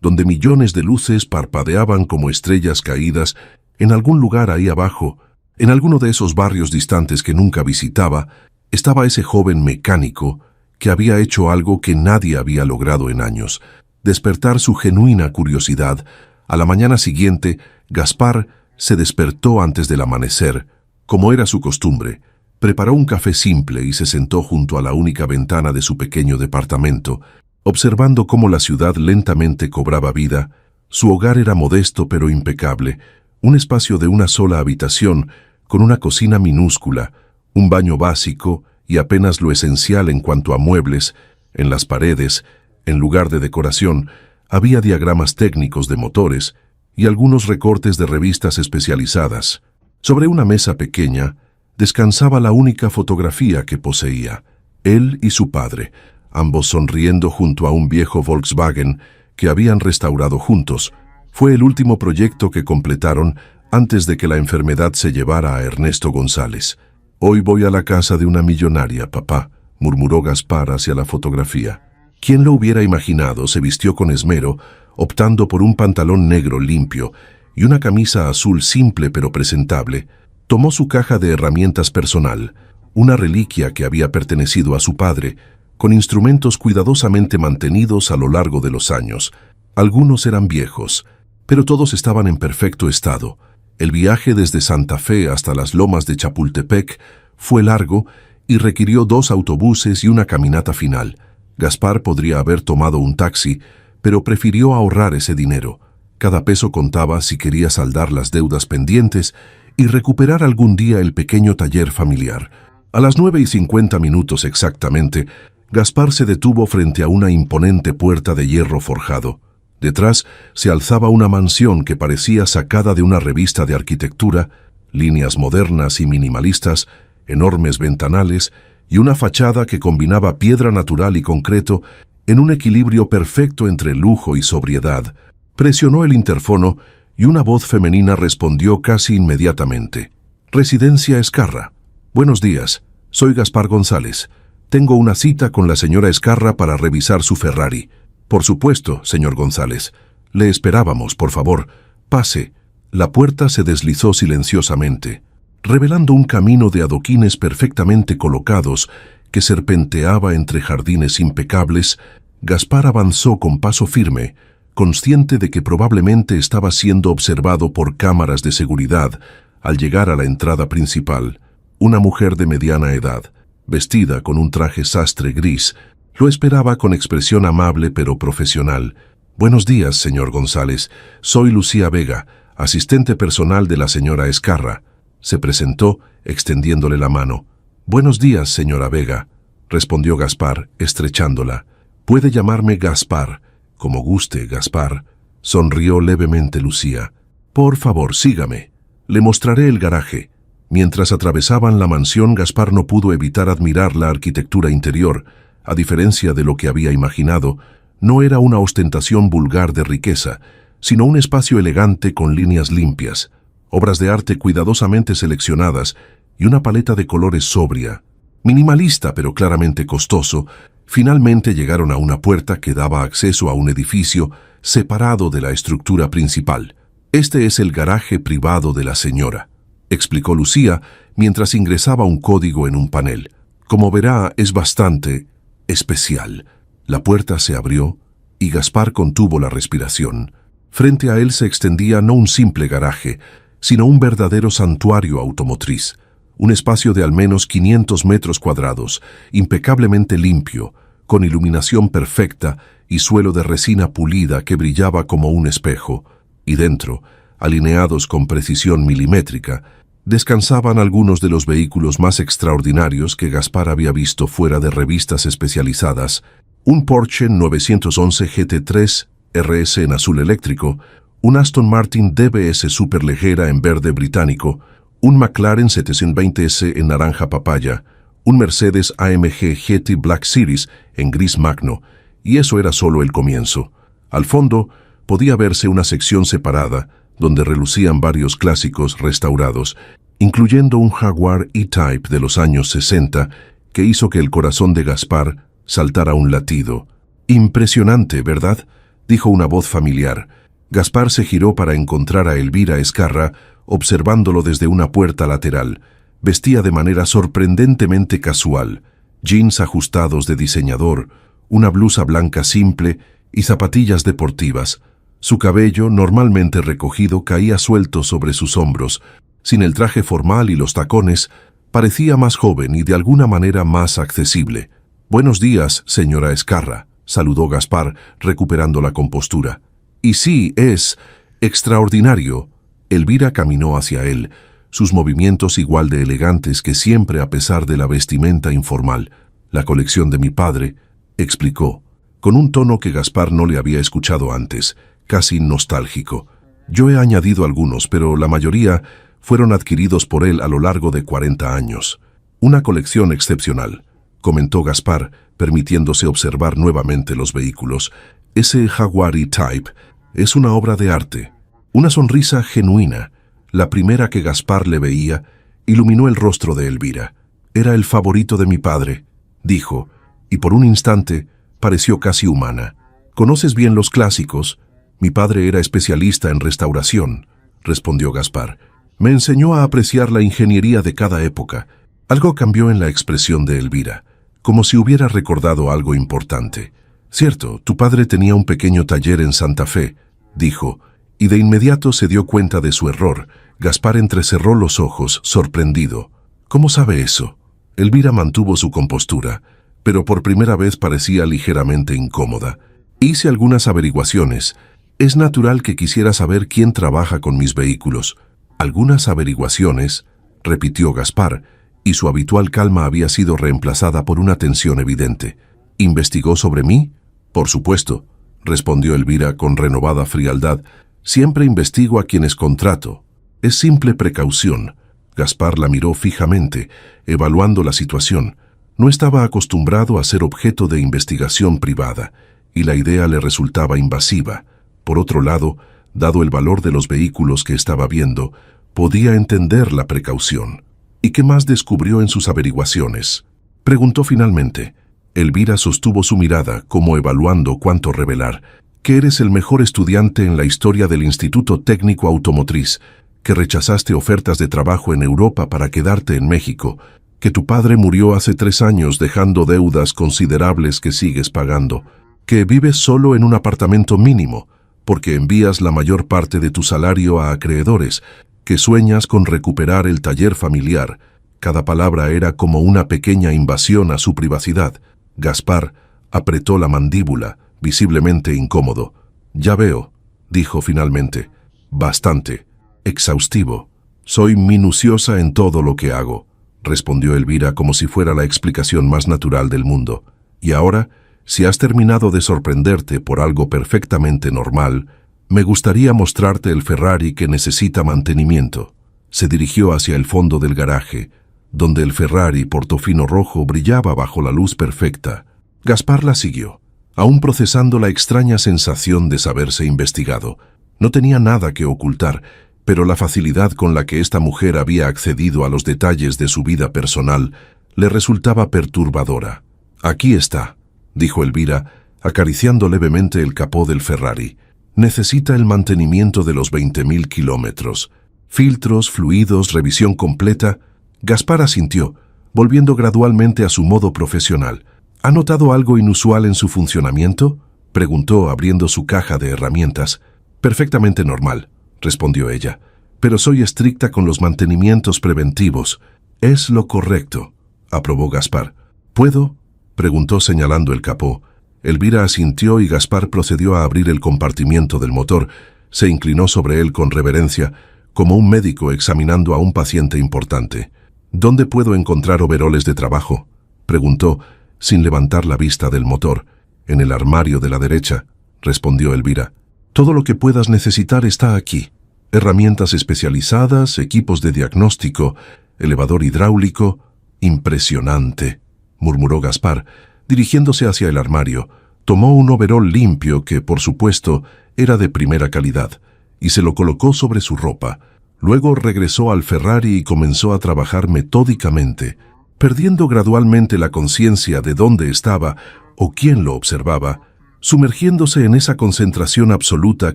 donde millones de luces parpadeaban como estrellas caídas en algún lugar ahí abajo. En alguno de esos barrios distantes que nunca visitaba, estaba ese joven mecánico que había hecho algo que nadie había logrado en años: despertar su genuina curiosidad. A la mañana siguiente, Gaspar se despertó antes del amanecer, como era su costumbre. Preparó un café simple y se sentó junto a la única ventana de su pequeño departamento, observando cómo la ciudad lentamente cobraba vida. Su hogar era modesto pero impecable, un espacio de una sola habitación, con una cocina minúscula, un baño básico y apenas lo esencial en cuanto a muebles. En las paredes, en lugar de decoración, había diagramas técnicos de motores y algunos recortes de revistas especializadas. Sobre una mesa pequeña descansaba la única fotografía que poseía: él y su padre, ambos sonriendo junto a un viejo Volkswagen que habían restaurado juntos. Fue el último proyecto que completaron antes de que la enfermedad se llevara a Ernesto González. «Hoy voy a la casa de una millonaria, papá», murmuró Gaspar hacia la fotografía. ¿Quién lo hubiera imaginado? Se vistió con esmero, optando por un pantalón negro limpio y una camisa azul simple pero presentable. Tomó su caja de herramientas personal, una reliquia que había pertenecido a su padre, con instrumentos cuidadosamente mantenidos a lo largo de los años. Algunos eran viejos, pero todos estaban en perfecto estado. El viaje desde Santa Fe hasta las lomas de Chapultepec fue largo y requirió 2 autobuses y una caminata final. Gaspar podría haber tomado un taxi, pero prefirió ahorrar ese dinero. Cada peso contaba si quería saldar las deudas pendientes y recuperar algún día el pequeño taller familiar. A las 9:50 exactamente, Gaspar se detuvo frente a una imponente puerta de hierro forjado. Detrás se alzaba una mansión que parecía sacada de una revista de arquitectura, líneas modernas y minimalistas, enormes ventanales y una fachada que combinaba piedra natural y concreto en un equilibrio perfecto entre lujo y sobriedad. Presionó el interfono y una voz femenina respondió casi inmediatamente. «Residencia Escarra. Buenos días, soy Gaspar González. Tengo una cita con la señora Escarra para revisar su Ferrari». «Por supuesto, señor González. Le esperábamos, por favor. Pase». La puerta se deslizó silenciosamente, revelando un camino de adoquines perfectamente colocados que serpenteaba entre jardines impecables. Gaspar avanzó con paso firme, consciente de que probablemente estaba siendo observado por cámaras de seguridad. Al llegar a la entrada principal, una mujer de mediana edad, vestida con un traje sastre gris, lo esperaba con expresión amable pero profesional. «Buenos días, señor González. Soy Lucía Vega, asistente personal de la señora Escarra». Se presentó, extendiéndole la mano. «Buenos días, señora Vega», respondió Gaspar, estrechándola. «Puede llamarme Gaspar». «Como guste, Gaspar», sonrió levemente Lucía. «Por favor, sígame. Le mostraré el garaje». Mientras atravesaban la mansión, Gaspar no pudo evitar admirar la arquitectura interior. A diferencia de lo que había imaginado, no era una ostentación vulgar de riqueza, sino un espacio elegante con líneas limpias, obras de arte cuidadosamente seleccionadas y una paleta de colores sobria. Minimalista pero claramente costoso, finalmente llegaron a una puerta que daba acceso a un edificio separado de la estructura principal. «Este es el garaje privado de la señora», explicó Lucía mientras ingresaba un código en un panel. «Como verá, es bastante especial». La puerta se abrió y Gaspar contuvo la respiración. Frente a él se extendía no un simple garaje, sino un verdadero santuario automotriz. Un espacio de al menos 500 metros cuadrados, impecablemente limpio, con iluminación perfecta y suelo de resina pulida que brillaba como un espejo. Y dentro, alineados con precisión milimétrica, descansaban algunos de los vehículos más extraordinarios que Gaspar había visto fuera de revistas especializadas: un Porsche 911 GT3 RS en azul eléctrico, un Aston Martin DBS superligera en verde británico, un McLaren 720S en naranja papaya, un Mercedes AMG GT Black Series en gris magno, y eso era solo el comienzo. Al fondo podía verse una sección separada, donde relucían varios clásicos restaurados, incluyendo un Jaguar E-Type de los años 60, que hizo que el corazón de Gaspar saltara un latido. «Impresionante, ¿verdad?», dijo una voz familiar. Gaspar se giró para encontrar a Elvira Escarra, observándolo desde una puerta lateral. Vestía de manera sorprendentemente casual, jeans ajustados de diseñador, una blusa blanca simple y zapatillas deportivas. Su cabello, normalmente recogido, caía suelto sobre sus hombros. Sin el traje formal y los tacones, parecía más joven y de alguna manera más accesible. «Buenos días, señora Escarra», saludó Gaspar, recuperando la compostura. «Y sí, es extraordinario». Elvira caminó hacia él, sus movimientos igual de elegantes que siempre a pesar de la vestimenta informal. «La colección de mi padre», explicó, con un tono que Gaspar no le había escuchado antes, casi nostálgico. «Yo he añadido algunos, pero la mayoría fueron adquiridos por él a lo largo de 40 años. Una colección excepcional», comentó Gaspar, permitiéndose observar nuevamente los vehículos. «Ese Jaguar E-Type es una obra de arte». Una sonrisa genuina, la primera que Gaspar le veía, iluminó el rostro de Elvira. «Era el favorito de mi padre», dijo, y por un instante pareció casi humana. «¿Conoces bien los clásicos?» «Mi padre era especialista en restauración», respondió Gaspar. «Me enseñó a apreciar la ingeniería de cada época». Algo cambió en la expresión de Elvira. como si hubiera recordado algo importante. «Cierto, tu padre tenía un pequeño taller en Santa Fe», dijo, y de inmediato se dio cuenta de su error. Gaspar entrecerró los ojos, sorprendido. «¿Cómo sabe eso?» Elvira mantuvo su compostura, pero por primera vez parecía ligeramente incómoda. «Hice algunas averiguaciones. Es natural que quisiera saber quién trabaja con mis vehículos». «Algunas averiguaciones», repitió Gaspar, y su habitual calma había sido reemplazada por una tensión evidente. «¿Investigó sobre mí?» «Por supuesto», respondió Elvira con renovada frialdad. «Siempre investigo a quienes contrato. Es simple precaución». Gaspar la miró fijamente, evaluando la situación. No estaba acostumbrado a ser objeto de investigación privada, y la idea le resultaba invasiva. Por otro lado, dado el valor de los vehículos que estaba viendo, podía entender la precaución. «¿Y qué más descubrió en sus averiguaciones?», preguntó finalmente. Elvira sostuvo su mirada, como evaluando cuánto revelar. «Que eres el mejor estudiante en la historia del Instituto Técnico Automotriz, que rechazaste ofertas de trabajo en Europa para quedarte en México, que tu padre murió hace 3 años dejando deudas considerables que sigues pagando, que vives solo en un apartamento mínimo, porque envías la mayor parte de tu salario a acreedores, que sueñas con recuperar el taller familiar». Cada palabra era como una pequeña invasión a su privacidad. Gaspar apretó la mandíbula, visiblemente incómodo. «Ya veo», dijo finalmente. «Bastante. Exhaustivo. Soy minuciosa en todo lo que hago», respondió Elvira como si fuera la explicación más natural del mundo. «Y ahora, si has terminado de sorprenderte por algo perfectamente normal, me gustaría mostrarte el Ferrari que necesita mantenimiento». Se dirigió hacia el fondo del garaje, donde el Ferrari Portofino rojo brillaba bajo la luz perfecta. Gaspar la siguió, aún procesando la extraña sensación de saberse investigado. No tenía nada que ocultar, pero la facilidad con la que esta mujer había accedido a los detalles de su vida personal le resultaba perturbadora. «Aquí está», dijo Elvira, acariciando levemente el capó del Ferrari. «Necesita el mantenimiento de los 20.000 kilómetros. Filtros, fluidos, revisión completa». Gaspar asintió, volviendo gradualmente a su modo profesional. «¿Ha notado algo inusual en su funcionamiento?», preguntó abriendo su caja de herramientas. «Perfectamente normal», respondió ella, «pero soy estricta con los mantenimientos preventivos». «Es lo correcto», aprobó Gaspar. «¿Puedo?», preguntó señalando el capó. Elvira asintió y Gaspar procedió a abrir el compartimiento del motor. Se inclinó sobre él con reverencia, como un médico examinando a un paciente importante. «¿Dónde puedo encontrar overoles de trabajo?», preguntó, sin levantar la vista del motor. «En el armario de la derecha», respondió Elvira. «Todo lo que puedas necesitar está aquí. Herramientas especializadas, equipos de diagnóstico, elevador hidráulico». «Impresionante», murmuró Gaspar, dirigiéndose hacia el armario. Tomó un overol limpio que, por supuesto, era de primera calidad, y se lo colocó sobre su ropa. Luego regresó al Ferrari y comenzó a trabajar metódicamente, perdiendo gradualmente la conciencia de dónde estaba o quién lo observaba, sumergiéndose en esa concentración absoluta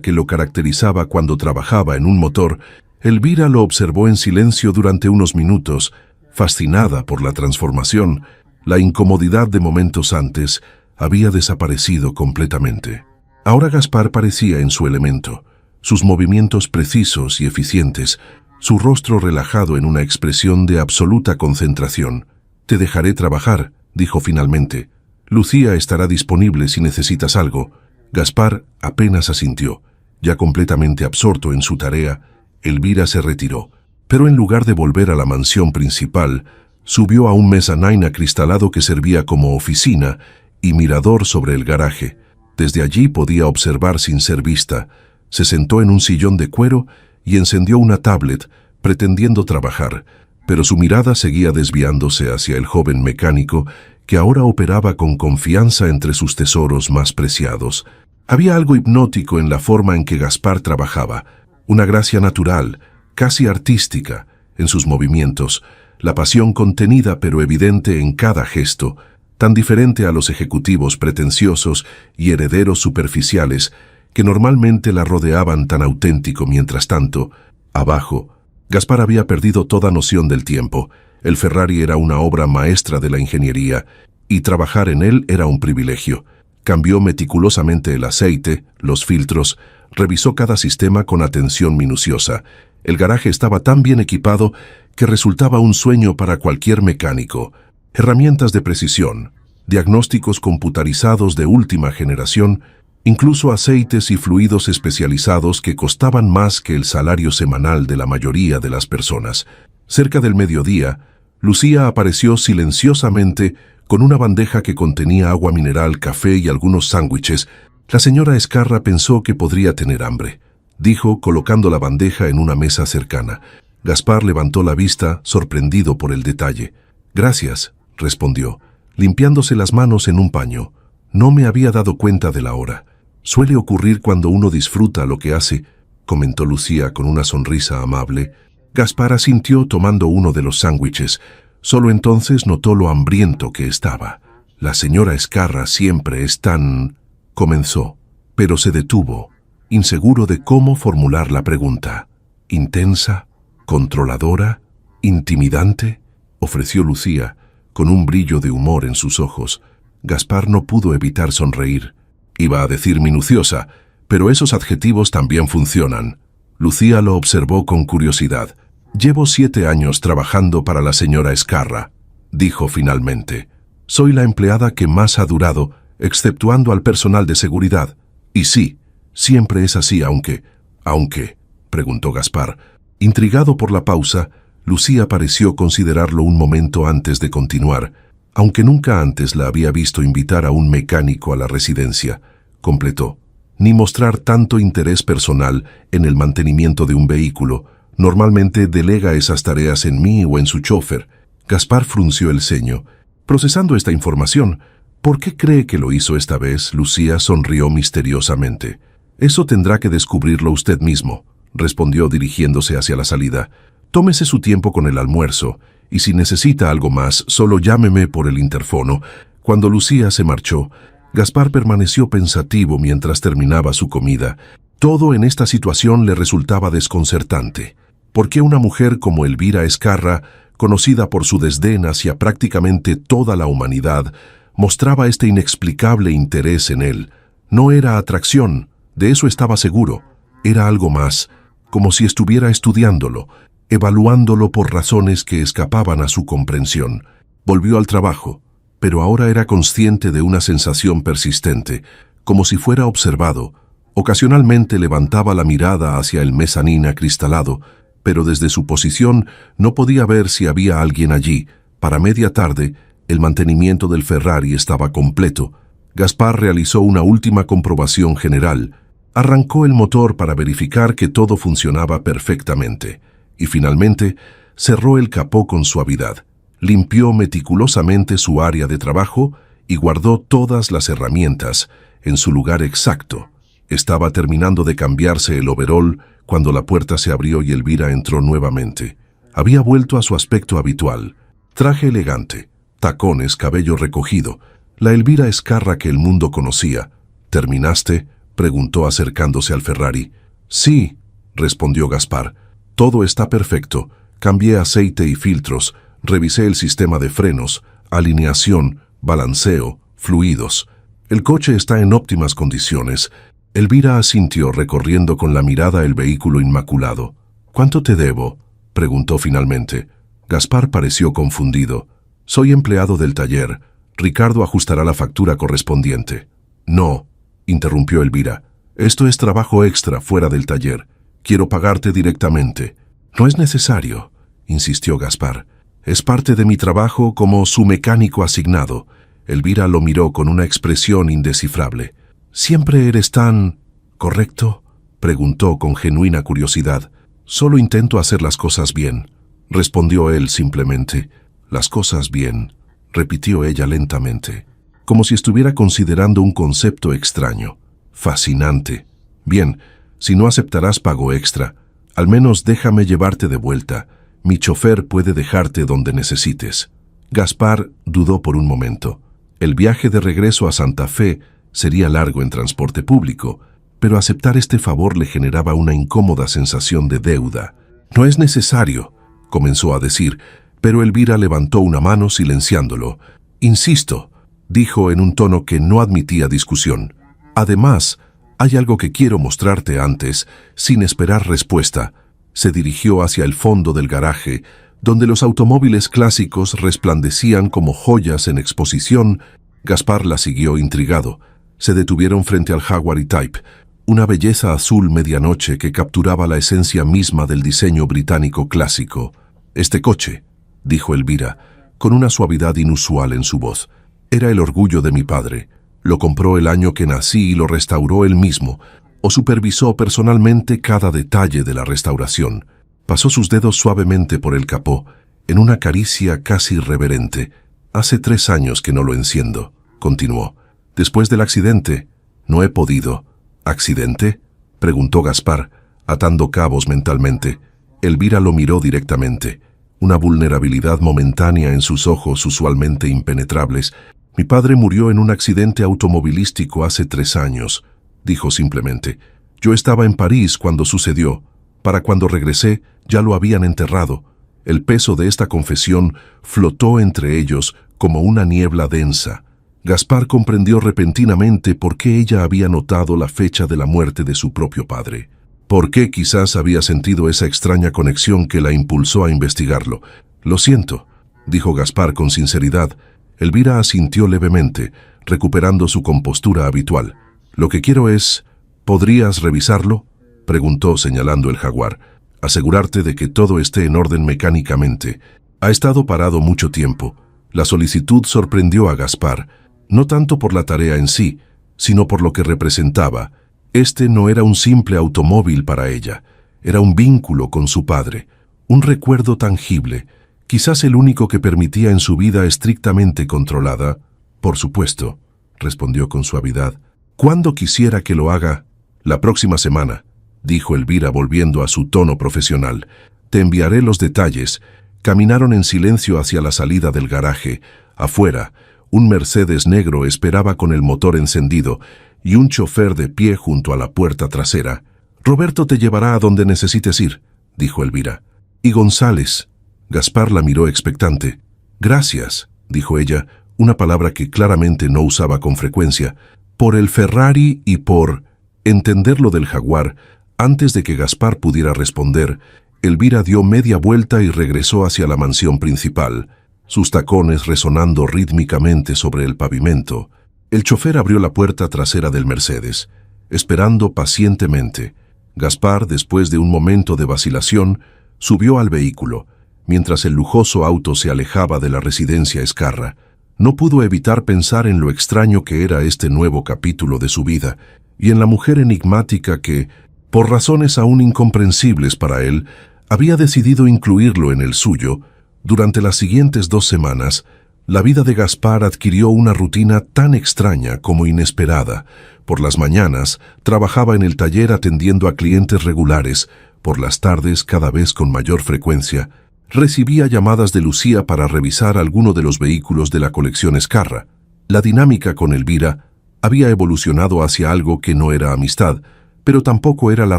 que lo caracterizaba cuando trabajaba en un motor. Elvira lo observó en silencio durante unos minutos, fascinada por la transformación. La incomodidad de momentos antes había desaparecido completamente. Ahora Gaspar parecía en su elemento, sus movimientos precisos y eficientes, su rostro relajado en una expresión de absoluta concentración. «Te dejaré trabajar», dijo finalmente. «Lucía estará disponible si necesitas algo». Gaspar apenas asintió. Ya completamente absorto en su tarea, Elvira se retiró, pero en lugar de volver a la mansión principal, subió a un mezzanine acristalado que servía como oficina y mirador sobre el garaje. Desde allí podía observar sin ser vista. Se sentó en un sillón de cuero y encendió una tablet, pretendiendo trabajar, pero su mirada seguía desviándose hacia el joven mecánico que ahora operaba con confianza entre sus tesoros más preciados. Había algo hipnótico en la forma en que Gaspar trabajaba, una gracia natural, casi artística, en sus movimientos, la pasión contenida pero evidente en cada gesto, tan diferente a los ejecutivos pretenciosos y herederos superficiales que normalmente la rodeaban tan auténtico. Mientras tanto, abajo, Gaspar había perdido toda noción del tiempo. El Ferrari era una obra maestra de la ingeniería, y trabajar en él era un privilegio. Cambió meticulosamente el aceite, los filtros, revisó cada sistema con atención minuciosa. El garaje estaba tan bien equipado que resultaba un sueño para cualquier mecánico. Herramientas de precisión, diagnósticos computarizados de última generación, incluso aceites y fluidos especializados que costaban más que el salario semanal de la mayoría de las personas. Cerca del mediodía, Lucía apareció silenciosamente con una bandeja que contenía agua mineral, café y algunos sándwiches. La señora Escarra pensó que podría tener hambre, dijo, colocando la bandeja en una mesa cercana. Gaspar levantó la vista, sorprendido por el detalle. «Gracias», respondió, limpiándose las manos en un paño. «No me había dado cuenta de la hora. Suele ocurrir cuando uno disfruta lo que hace», comentó Lucía con una sonrisa amable. Gaspar asintió tomando uno de los sándwiches. Solo entonces notó lo hambriento que estaba. «La señora Escarra siempre es tan...» comenzó, pero se detuvo, inseguro de cómo formular la pregunta. «¿Intensa? ¿Controladora? ¿Intimidante?», ofreció Lucía, con un brillo de humor en sus ojos. Gaspar no pudo evitar sonreír. Iba a decir minuciosa, pero esos adjetivos también funcionan. Lucía lo observó con curiosidad. «Llevo 7 años trabajando para la señora Escarra», dijo finalmente. «Soy la empleada que más ha durado, exceptuando al personal de seguridad. Y sí, siempre es así, aunque...» «¿Aunque?», preguntó Gaspar. Intrigado por la pausa, Lucía pareció considerarlo un momento antes de continuar, aunque nunca antes la había visto invitar a un mecánico a la residencia. Completó. «Ni mostrar tanto interés personal en el mantenimiento de un vehículo. Normalmente delega esas tareas en mí o en su chofer». Gaspar frunció el ceño. Procesando esta información, «¿Por qué cree que lo hizo esta vez?», Lucía sonrió misteriosamente. «Eso tendrá que descubrirlo usted mismo», respondió dirigiéndose hacia la salida. «Tómese su tiempo con el almuerzo, y si necesita algo más, solo llámeme por el interfono». Cuando Lucía se marchó, Gaspar permaneció pensativo mientras terminaba su comida. Todo en esta situación le resultaba desconcertante. ¿Por qué una mujer como Elvira Escarra, conocida por su desdén hacia prácticamente toda la humanidad, mostraba este inexplicable interés en él? No era atracción, de eso estaba seguro. Era algo más, como si estuviera estudiándolo, evaluándolo por razones que escapaban a su comprensión. Volvió al trabajo, pero ahora era consciente de una sensación persistente, como si fuera observado. Ocasionalmente levantaba la mirada hacia el mezanín acristalado, pero desde su posición no podía ver si había alguien allí. Para media tarde, el mantenimiento del Ferrari estaba completo. Gaspar realizó una última comprobación general. Arrancó el motor para verificar que todo funcionaba perfectamente. Y finalmente, cerró el capó con suavidad. Limpió meticulosamente su área de trabajo y guardó todas las herramientas en su lugar exacto. Estaba terminando de cambiarse el overol cuando la puerta se abrió y Elvira entró nuevamente. Había vuelto a su aspecto habitual. Traje elegante, tacones, cabello recogido. La Elvira Escarra que el mundo conocía. «¿Terminaste?», preguntó acercándose al Ferrari. «Sí», respondió Gaspar. «Todo está perfecto. Cambié aceite y filtros. Revisé el sistema de frenos, alineación, balanceo, fluidos. El coche está en óptimas condiciones». Elvira asintió, recorriendo con la mirada el vehículo inmaculado. «¿Cuánto te debo?», preguntó finalmente. Gaspar pareció confundido. «Soy empleado del taller. Ricardo ajustará la factura correspondiente». «No», interrumpió Elvira. «Esto es trabajo extra fuera del taller. Quiero pagarte directamente». «No es necesario», insistió Gaspar. «Es parte de mi trabajo como su mecánico asignado». Elvira lo miró con una expresión indescifrable. «¿Siempre eres tan... correcto?», preguntó con genuina curiosidad. «Solo intento hacer las cosas bien», respondió él simplemente. «Las cosas bien», repitió ella lentamente, como si estuviera considerando un concepto extraño. «Fascinante. Bien, si no aceptarás pago extra, al menos déjame llevarte de vuelta. Mi chofer puede dejarte donde necesites». Gaspar dudó por un momento. El viaje de regreso a Santa Fe sería largo en transporte público, pero aceptar este favor le generaba una incómoda sensación de deuda. «No es necesario», comenzó a decir, pero Elvira levantó una mano silenciándolo. «Insisto», dijo en un tono que no admitía discusión. «Además, hay algo que quiero mostrarte antes, sin esperar respuesta». Se dirigió hacia el fondo del garaje, donde los automóviles clásicos resplandecían como joyas en exposición. Gaspar la siguió intrigado. Se detuvieron frente al Jaguar E-Type, una belleza azul medianoche que capturaba la esencia misma del diseño británico clásico. «Este coche», dijo Elvira, con una suavidad inusual en su voz, «era el orgullo de mi padre. Lo compró el año que nací y lo restauró él mismo, o supervisó personalmente cada detalle de la restauración». Pasó sus dedos suavemente por el capó, en una caricia casi reverente. «Hace 3 años que no lo enciendo», continuó. «Después del accidente, no he podido». «¿Accidente?», preguntó Gaspar, atando cabos mentalmente. Elvira lo miró directamente, una vulnerabilidad momentánea en sus ojos usualmente impenetrables. «Mi padre murió en un accidente automovilístico hace 3 años», dijo simplemente. «Yo estaba en París cuando sucedió. Para cuando regresé, ya lo habían enterrado». El peso de esta confesión flotó entre ellos como una niebla densa. Gaspar comprendió repentinamente por qué ella había notado la fecha de la muerte de su propio padre. Por qué quizás había sentido esa extraña conexión que la impulsó a investigarlo. «Lo siento», dijo Gaspar con sinceridad. Elvira asintió levemente, recuperando su compostura habitual. «Lo que quiero es... ¿podrías revisarlo?», preguntó señalando el Jaguar. «Asegurarte de que todo esté en orden mecánicamente. Ha estado parado mucho tiempo». La solicitud sorprendió a Gaspar, no tanto por la tarea en sí, sino por lo que representaba. Este no era un simple automóvil para ella, era un vínculo con su padre, un recuerdo tangible, quizás el único que permitía en su vida estrictamente controlada. «Por supuesto», respondió con suavidad. «¿Cuándo quisiera que lo haga?» «La próxima semana», dijo Elvira volviendo a su tono profesional. «Te enviaré los detalles». Caminaron en silencio hacia la salida del garaje. Afuera, un Mercedes negro esperaba con el motor encendido y un chofer de pie junto a la puerta trasera. «Roberto te llevará a donde necesites ir», dijo Elvira. «Y González». Gaspar la miró expectante. «Gracias», dijo ella, una palabra que claramente no usaba con frecuencia. «Por el Ferrari y por...» entender lo del Jaguar. Antes de que Gaspar pudiera responder, Elvira dio media vuelta y regresó hacia la mansión principal, sus tacones resonando rítmicamente sobre el pavimento. El chofer abrió la puerta trasera del Mercedes, esperando pacientemente. Gaspar, después de un momento de vacilación, subió al vehículo, mientras el lujoso auto se alejaba de la residencia Ezcarra. No pudo evitar pensar en lo extraño que era este nuevo capítulo de su vida, y en la mujer enigmática que, por razones aún incomprensibles para él, había decidido incluirlo en el suyo. Durante las siguientes 2 semanas, la vida de Gaspar adquirió una rutina tan extraña como inesperada. Por las mañanas, trabajaba en el taller atendiendo a clientes regulares. Por las tardes, cada vez con mayor frecuencia, recibía llamadas de Lucía para revisar alguno de los vehículos de la colección Ezcarra. La dinámica con Elvira había evolucionado hacia algo que no era amistad, pero tampoco era la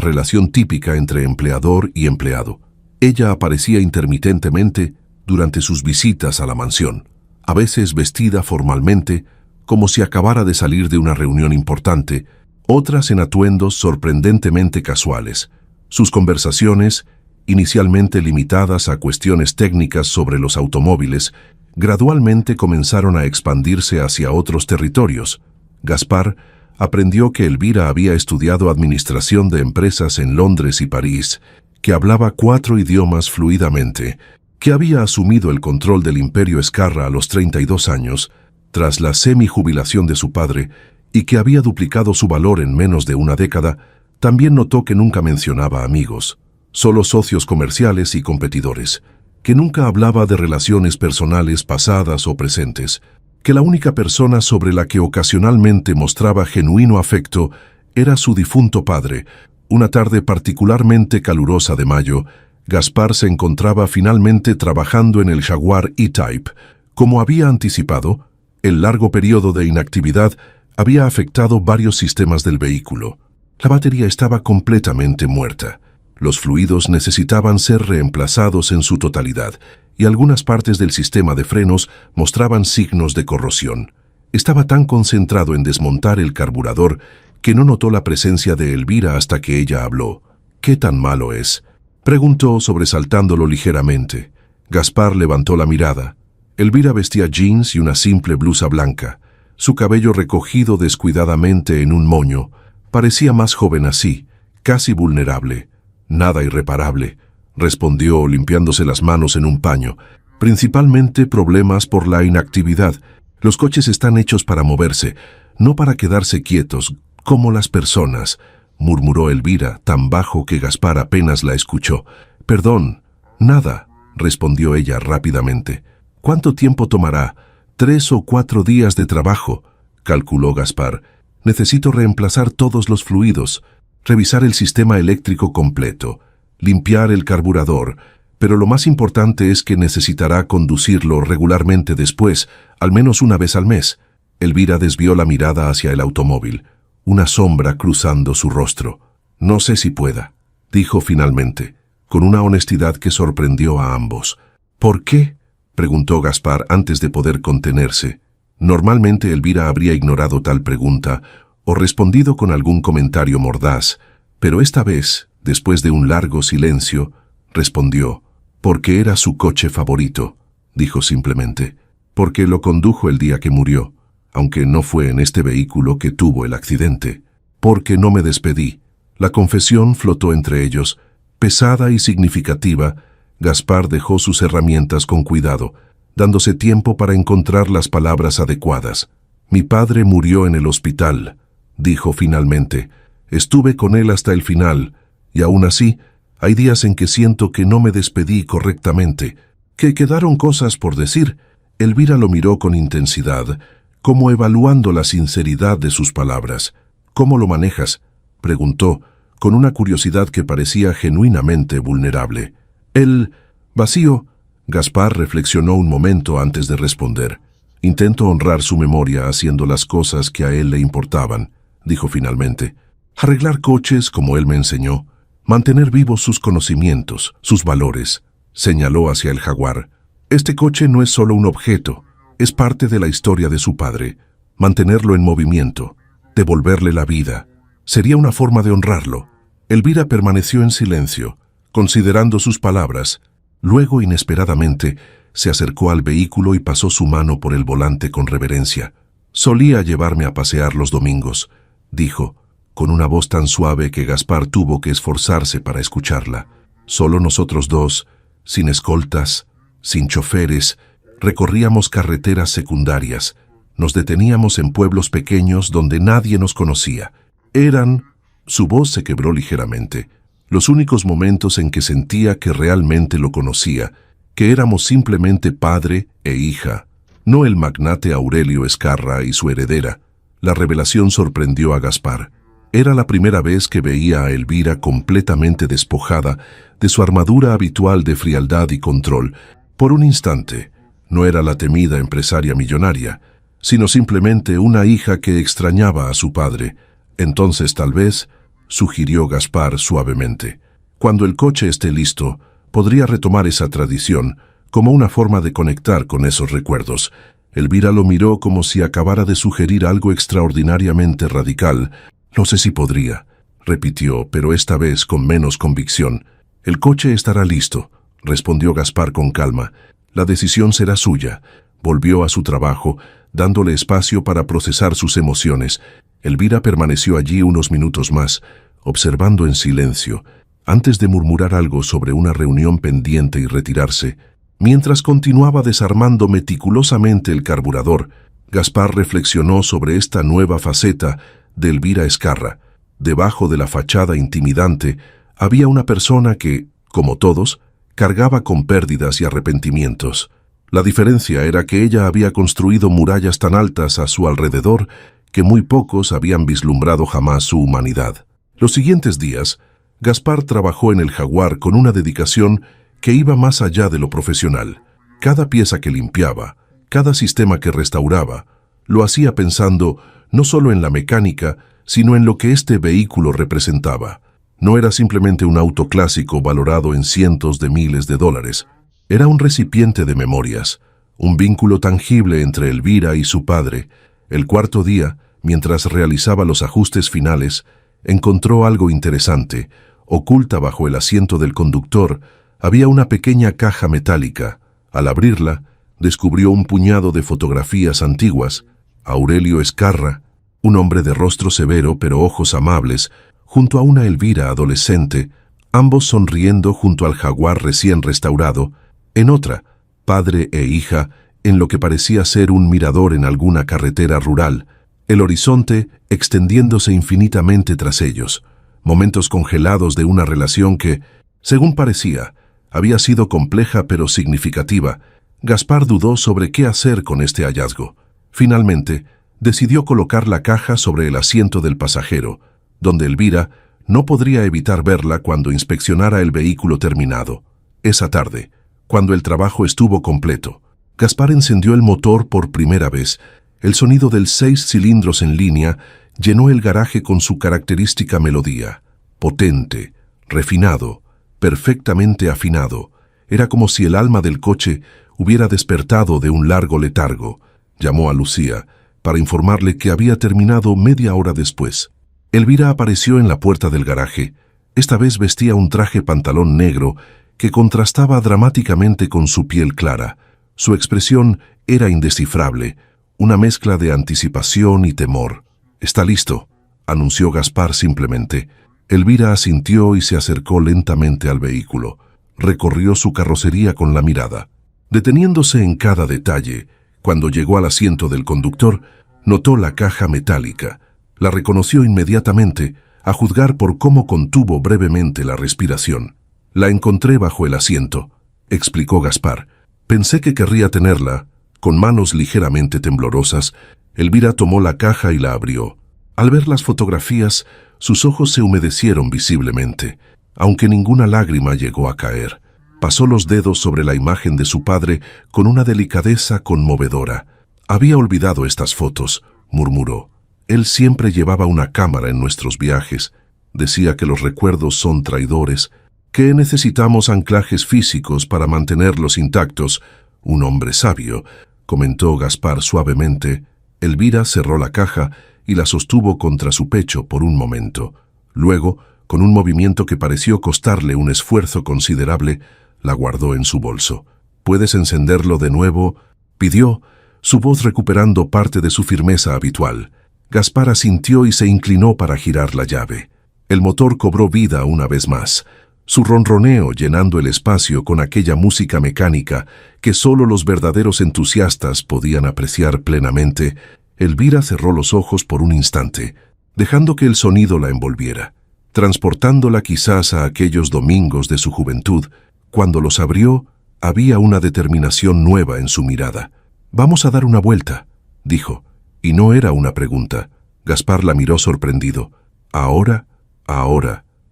relación típica entre empleador y empleado. Ella aparecía intermitentemente durante sus visitas a la mansión, a veces vestida formalmente, como si acabara de salir de una reunión importante, otras en atuendos sorprendentemente casuales. Sus conversaciones, inicialmente limitadas a cuestiones técnicas sobre los automóviles, gradualmente comenzaron a expandirse hacia otros territorios. Gaspar aprendió que Elvira había estudiado administración de empresas en Londres y París, que hablaba 4 idiomas fluidamente, que había asumido el control del imperio Ezcarra a los 32 años, tras la semi-jubilación de su padre, y que había duplicado su valor en menos de una década. También notó que nunca mencionaba amigos, solo socios comerciales y competidores, que nunca hablaba de relaciones personales pasadas o presentes, que la única persona sobre la que ocasionalmente mostraba genuino afecto era su difunto padre. Una tarde particularmente calurosa de mayo, Gaspar se encontraba finalmente trabajando en el Jaguar E-Type. Como había anticipado, el largo periodo de inactividad había afectado varios sistemas del vehículo. La batería estaba completamente muerta. Los fluidos necesitaban ser reemplazados en su totalidad, y algunas partes del sistema de frenos mostraban signos de corrosión. Estaba tan concentrado en desmontar el carburador que no notó la presencia de Elvira hasta que ella habló. «¿Qué tan malo es?», preguntó, sobresaltándolo ligeramente. Gaspar levantó la mirada. Elvira vestía jeans y una simple blusa blanca. Su cabello recogido descuidadamente en un moño parecía más joven así, casi vulnerable. «Nada irreparable», respondió limpiándose las manos en un paño. «Principalmente problemas por la inactividad. Los coches están hechos para moverse, no para quedarse quietos, como las personas», murmuró Elvira, tan bajo que Gaspar apenas la escuchó. «Perdón, nada», respondió ella rápidamente. «¿Cuánto tiempo tomará? 3 o 4 días de trabajo», calculó Gaspar. «Necesito reemplazar todos los fluidos, revisar el sistema eléctrico completo, limpiar el carburador, pero lo más importante es que necesitará conducirlo regularmente después, al menos una vez al mes». Elvira desvió la mirada hacia el automóvil, una sombra cruzando su rostro. «No sé si pueda», dijo finalmente, con una honestidad que sorprendió a ambos. «¿Por qué?», preguntó Gaspar antes de poder contenerse. Normalmente Elvira habría ignorado tal pregunta o respondido con algún comentario mordaz, pero esta vez, después de un largo silencio, respondió: «Porque era su coche favorito», dijo simplemente. «Porque lo condujo el día que murió, aunque no fue en este vehículo que tuvo el accidente. Porque no me despedí». La confesión flotó entre ellos. Pesada y significativa, Gaspar dejó sus herramientas con cuidado, dándose tiempo para encontrar las palabras adecuadas. «Mi padre murió en el hospital», dijo finalmente. «Estuve con él hasta el final, y aún así, hay días en que siento que no me despedí correctamente, que quedaron cosas por decir». Elvira lo miró con intensidad, como evaluando la sinceridad de sus palabras. «¿Cómo lo manejas?», preguntó, con una curiosidad que parecía genuinamente vulnerable. «El vacío», Gaspar reflexionó un momento antes de responder. «Intento honrar su memoria haciendo las cosas que a él le importaban», dijo finalmente. «Arreglar coches como él me enseñó, mantener vivos sus conocimientos, sus valores», señaló hacia el Jaguar. «Este coche no es solo un objeto, es parte de la historia de su padre. Mantenerlo en movimiento, devolverle la vida, sería una forma de honrarlo». Elvira permaneció en silencio, considerando sus palabras. Luego, inesperadamente, se acercó al vehículo y pasó su mano por el volante con reverencia. «Solía llevarme a pasear los domingos», dijo, con una voz tan suave que Gaspar tuvo que esforzarse para escucharla. «Solo nosotros dos, sin escoltas, sin choferes, recorríamos carreteras secundarias. Nos deteníamos en pueblos pequeños donde nadie nos conocía. Eran...» Su voz se quebró ligeramente. «Los únicos momentos en que sentía que realmente lo conocía, que éramos simplemente padre e hija, no el magnate Aurelio Ezcarra y su heredera». La revelación sorprendió a Gaspar. Era la primera vez que veía a Elvira completamente despojada de su armadura habitual de frialdad y control. Por un instante, no era la temida empresaria millonaria, sino simplemente una hija que extrañaba a su padre. «Entonces tal vez», sugirió Gaspar suavemente, «cuando el coche esté listo, podría retomar esa tradición como una forma de conectar con esos recuerdos». Elvira lo miró como si acabara de sugerir algo extraordinariamente radical. «No sé si podría», repitió, pero esta vez con menos convicción. «El coche estará listo», respondió Gaspar con calma. «La decisión será suya». Volvió a su trabajo, dándole espacio para procesar sus emociones. Elvira permaneció allí unos minutos más, observando en silencio, antes de murmurar algo sobre una reunión pendiente y retirarse. Mientras continuaba desarmando meticulosamente el carburador, Gaspar reflexionó sobre esta nueva faceta de Elvira Ezcarra. Debajo de la fachada intimidante había una persona que, como todos, cargaba con pérdidas y arrepentimientos. La diferencia era que ella había construido murallas tan altas a su alrededor que muy pocos habían vislumbrado jamás su humanidad. Los siguientes días, Gaspar trabajó en el Jaguar con una dedicación que iba más allá de lo profesional. Cada pieza que limpiaba, cada sistema que restauraba, lo hacía pensando no solo en la mecánica, sino en lo que este vehículo representaba. No era simplemente un auto clásico valorado en cientos de miles de dólares. Era un recipiente de memorias, un vínculo tangible entre Elvira y su padre. El cuarto día, mientras realizaba los ajustes finales, encontró algo interesante. Oculta bajo el asiento del conductor había una pequeña caja metálica. Al abrirla, descubrió un puñado de fotografías antiguas. Aurelio Escarra, un hombre de rostro severo pero ojos amables, junto a una Elvira adolescente, ambos sonriendo junto al jaguar recién restaurado. En otra, padre e hija, en lo que parecía ser un mirador en alguna carretera rural, el horizonte extendiéndose infinitamente tras ellos, momentos congelados de una relación que, según parecía, había sido compleja pero significativa. Gaspar dudó sobre qué hacer con este hallazgo. Finalmente, decidió colocar la caja sobre el asiento del pasajero, donde Elvira no podría evitar verla cuando inspeccionara el vehículo terminado. Esa tarde, cuando el trabajo estuvo completo, Gaspar encendió el motor por primera vez. El sonido del 6 cilindros en línea llenó el garaje con su característica melodía. Potente, refinado, perfectamente afinado. Era como si el alma del coche hubiera despertado de un largo letargo. Llamó a Lucía para informarle que había terminado media hora después. Elvira apareció en la puerta del garaje. Esta vez vestía un traje pantalón negro que contrastaba dramáticamente con su piel clara. Su expresión era indescifrable, una mezcla de anticipación y temor. «¿Está listo?», anunció Gaspar simplemente. Elvira asintió y se acercó lentamente al vehículo. Recorrió su carrocería con la mirada. Deteniéndose en cada detalle, cuando llegó al asiento del conductor, notó la caja metálica. La reconoció inmediatamente, a juzgar por cómo contuvo brevemente la respiración. «La encontré bajo el asiento», explicó Gaspar. «Pensé que querría tenerla». Con manos ligeramente temblorosas, Elvira tomó la caja y la abrió. Al ver las fotografías, sus ojos se humedecieron visiblemente, aunque ninguna lágrima llegó a caer. Pasó los dedos sobre la imagen de su padre con una delicadeza conmovedora. «Había olvidado estas fotos», murmuró. «Él siempre llevaba una cámara en nuestros viajes. Decía que los recuerdos son traidores, que necesitamos anclajes físicos para mantenerlos intactos. Un hombre sabio», comentó Gaspar suavemente. Elvira cerró la caja y la sostuvo contra su pecho por un momento. Luego, con un movimiento que pareció costarle un esfuerzo considerable, la guardó en su bolso. «¿Puedes encenderlo de nuevo?», pidió, su voz recuperando parte de su firmeza habitual. Gaspar asintió y se inclinó para girar la llave. El motor cobró vida una vez más, su ronroneo llenando el espacio con aquella música mecánica que solo los verdaderos entusiastas podían apreciar plenamente. Elvira cerró los ojos por un instante, dejando que el sonido la envolviera, transportándola quizás a aquellos domingos de su juventud. Cuando los abrió, había una determinación nueva en su mirada. «Vamos a dar una vuelta», dijo, y no era una pregunta. Gaspar la miró sorprendido. «Ahora»,